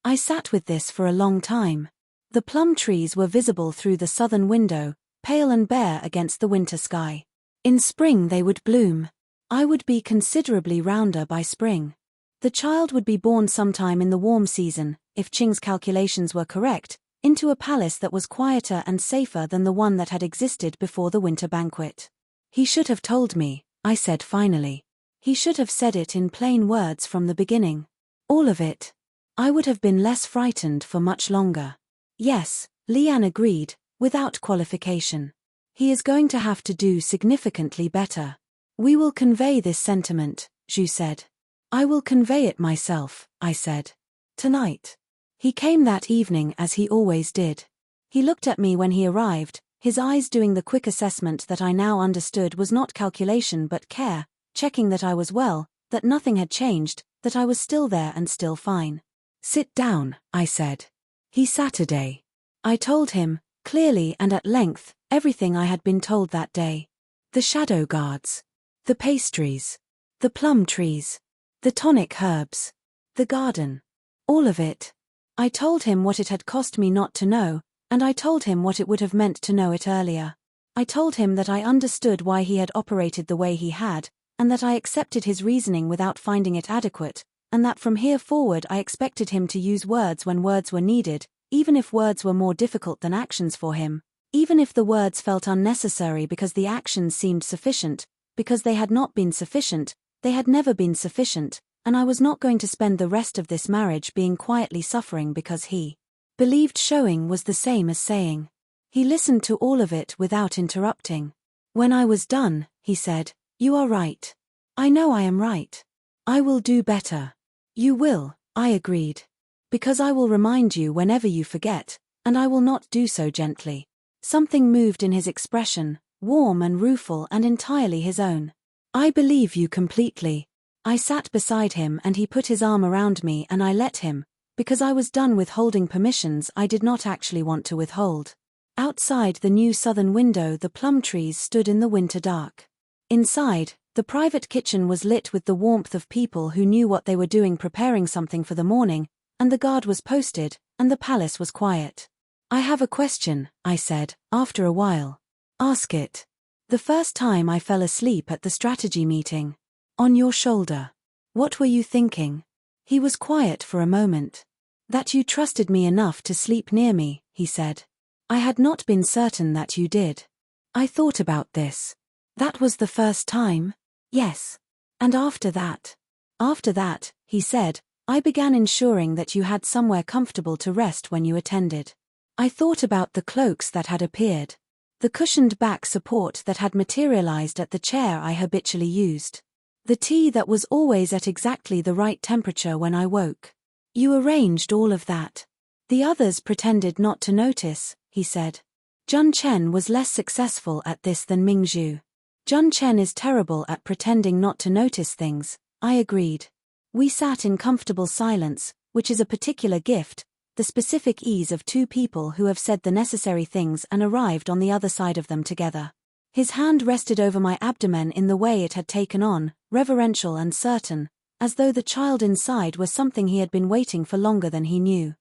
I sat with this for a long time. The plum trees were visible through the southern window, pale and bare against the winter sky. In spring they would bloom. I would be considerably rounder by spring. The child would be born sometime in the warm season, if Qing's calculations were correct, into a palace that was quieter and safer than the one that had existed before the winter banquet. He should have told me, I said finally. He should have said it in plain words from the beginning. All of it. I would have been less frightened for much longer. Yes, Lian agreed, without qualification. He is going to have to do significantly better. We will convey this sentiment, Zhu said. I will convey it myself, I said. Tonight. He came that evening as he always did. He looked at me when he arrived, his eyes doing the quick assessment that I now understood was not calculation but care, checking that I was well, that nothing had changed, that I was still there and still fine. Sit down, I said. He Saturday. I told him, clearly and at length, everything I had been told that day. The shadow guards. The pastries. The plum trees. The tonic herbs. The garden. All of it. I told him what it had cost me not to know, and I told him what it would have meant to know it earlier. I told him that I understood why he had operated the way he had, and that I accepted his reasoning without finding it adequate, and that from here forward I expected him to use words when words were needed, even if words were more difficult than actions for him, even if the words felt unnecessary because the actions seemed sufficient, because they had not been sufficient, they had never been sufficient, and I was not going to spend the rest of this marriage being quietly suffering because he believed showing was the same as saying. He listened to all of it without interrupting. When I was done, he said, "You are right. I know I am right. I will do better." "You will," I agreed. "Because I will remind you whenever you forget, and I will not do so gently." Something moved in his expression, warm and rueful and entirely his own. "I believe you completely." I sat beside him and he put his arm around me and I let him, because I was done withholding permissions I did not actually want to withhold. Outside the new southern window the plum trees stood in the winter dark. Inside, the private kitchen was lit with the warmth of people who knew what they were doing, preparing something for the morning, and the guard was posted, and the palace was quiet. "I have a question," I said, after a while. "Ask it." "The first time I fell asleep at the strategy meeting. On your shoulder. What were you thinking?" He was quiet for a moment. "That you trusted me enough to sleep near me," he said. "I had not been certain that you did. I thought about this." "That was the first time?" "Yes. And after that?" "After that," he said, "I began ensuring that you had somewhere comfortable to rest when you attended. I thought about the cloaks that had appeared. The cushioned back support that had materialized at the chair I habitually used. The tea that was always at exactly the right temperature when I woke. You arranged all of that." "The others pretended not to notice," he said. "Jun Chen was less successful at this than Ming Zhu." "Jun Chen is terrible at pretending not to notice things," I agreed. We sat in comfortable silence, which is a particular gift, the specific ease of two people who have said the necessary things and arrived on the other side of them together. His hand rested over my abdomen in the way it had taken on, reverential and certain, as though the child inside was something he had been waiting for longer than he knew.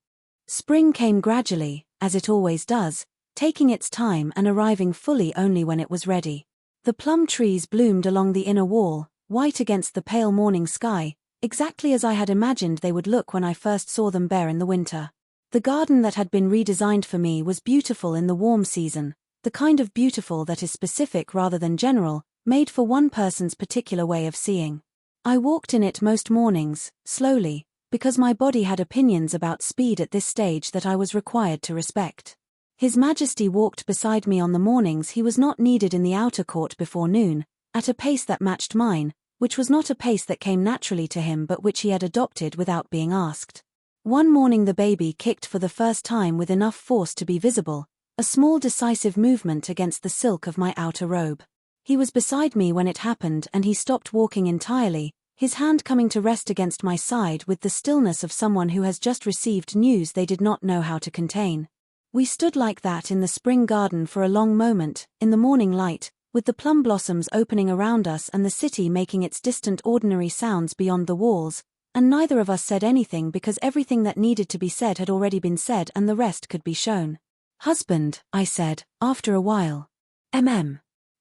Spring came gradually, as it always does, taking its time and arriving fully only when it was ready. The plum trees bloomed along the inner wall, white against the pale morning sky, exactly as I had imagined they would look when I first saw them bare in the winter. The garden that had been redesigned for me was beautiful in the warm season, the kind of beautiful that is specific rather than general, made for one person's particular way of seeing. I walked in it most mornings, slowly, because my body had opinions about speed at this stage that I was required to respect. His Majesty walked beside me on the mornings he was not needed in the outer court before noon, at a pace that matched mine, which was not a pace that came naturally to him but which he had adopted without being asked. One morning the baby kicked for the first time with enough force to be visible, a small decisive movement against the silk of my outer robe. He was beside me when it happened and he stopped walking entirely, his hand coming to rest against my side with the stillness of someone who has just received news they did not know how to contain. We stood like that in the spring garden for a long moment, in the morning light, with the plum blossoms opening around us and the city making its distant ordinary sounds beyond the walls, and neither of us said anything because everything that needed to be said had already been said and the rest could be shown. "Husband," I said, after a while.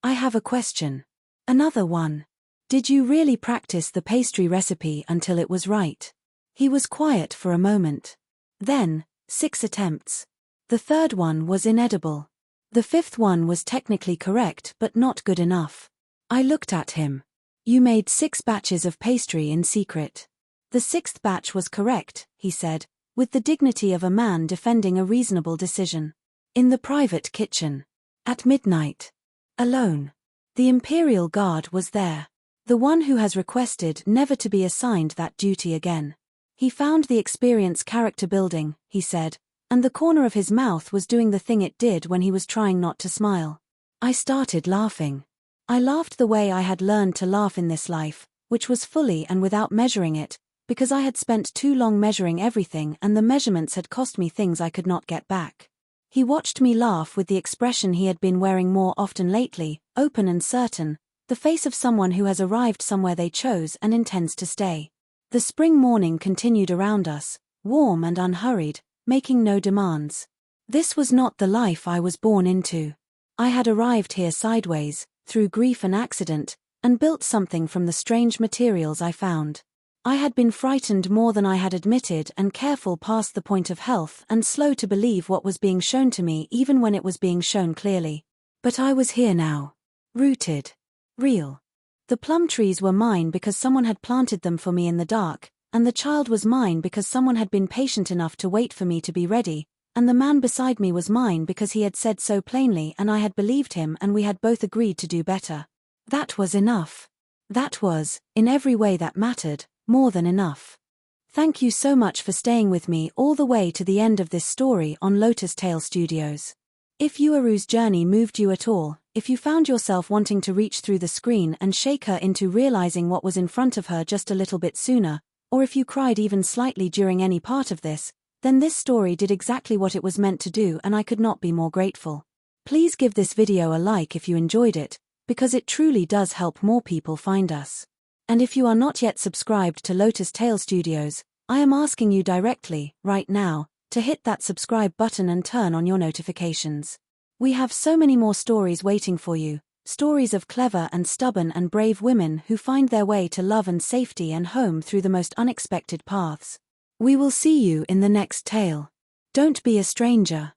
I have a question." "Another one. Did you really practice the pastry recipe until it was right?" He was quiet for a moment. "Then, 6 attempts. The third one was inedible. The fifth one was technically correct but not good enough." I looked at him. "You made 6 batches of pastry in secret." "The 6th batch was correct," he said, with the dignity of a man defending a reasonable decision. "In the private kitchen. At midnight. Alone. The Imperial Guard was there. The one who has requested never to be assigned that duty again. He found the experience character building," he said, and the corner of his mouth was doing the thing it did when he was trying not to smile. I started laughing. I laughed the way I had learned to laugh in this life, which was fully and without measuring it, because I had spent too long measuring everything and the measurements had cost me things I could not get back. He watched me laugh with the expression he had been wearing more often lately, open and certain, the face of someone who has arrived somewhere they chose and intends to stay. The spring morning continued around us, warm and unhurried, making no demands. This was not the life I was born into. I had arrived here sideways, through grief and accident, and built something from the strange materials I found. I had been frightened more than I had admitted and careful past the point of health and slow to believe what was being shown to me even when it was being shown clearly. But I was here now. Rooted. Real. The plum trees were mine because someone had planted them for me in the dark, and the child was mine because someone had been patient enough to wait for me to be ready, and the man beside me was mine because he had said so plainly and I had believed him and we had both agreed to do better. That was enough. That was, in every way that mattered, more than enough. Thank you so much for staying with me all the way to the end of this story on Lotus Tale Studios. If Yuaru's journey moved you at all, if you found yourself wanting to reach through the screen and shake her into realizing what was in front of her just a little bit sooner, or if you cried even slightly during any part of this, then this story did exactly what it was meant to do, and I could not be more grateful. Please give this video a like if you enjoyed it, because it truly does help more people find us. And if you are not yet subscribed to Lotus Tale Studios, I am asking you directly, right now, to hit that subscribe button and turn on your notifications. We have so many more stories waiting for you, stories of clever and stubborn and brave women who find their way to love and safety and home through the most unexpected paths. We will see you in the next tale. Don't be a stranger.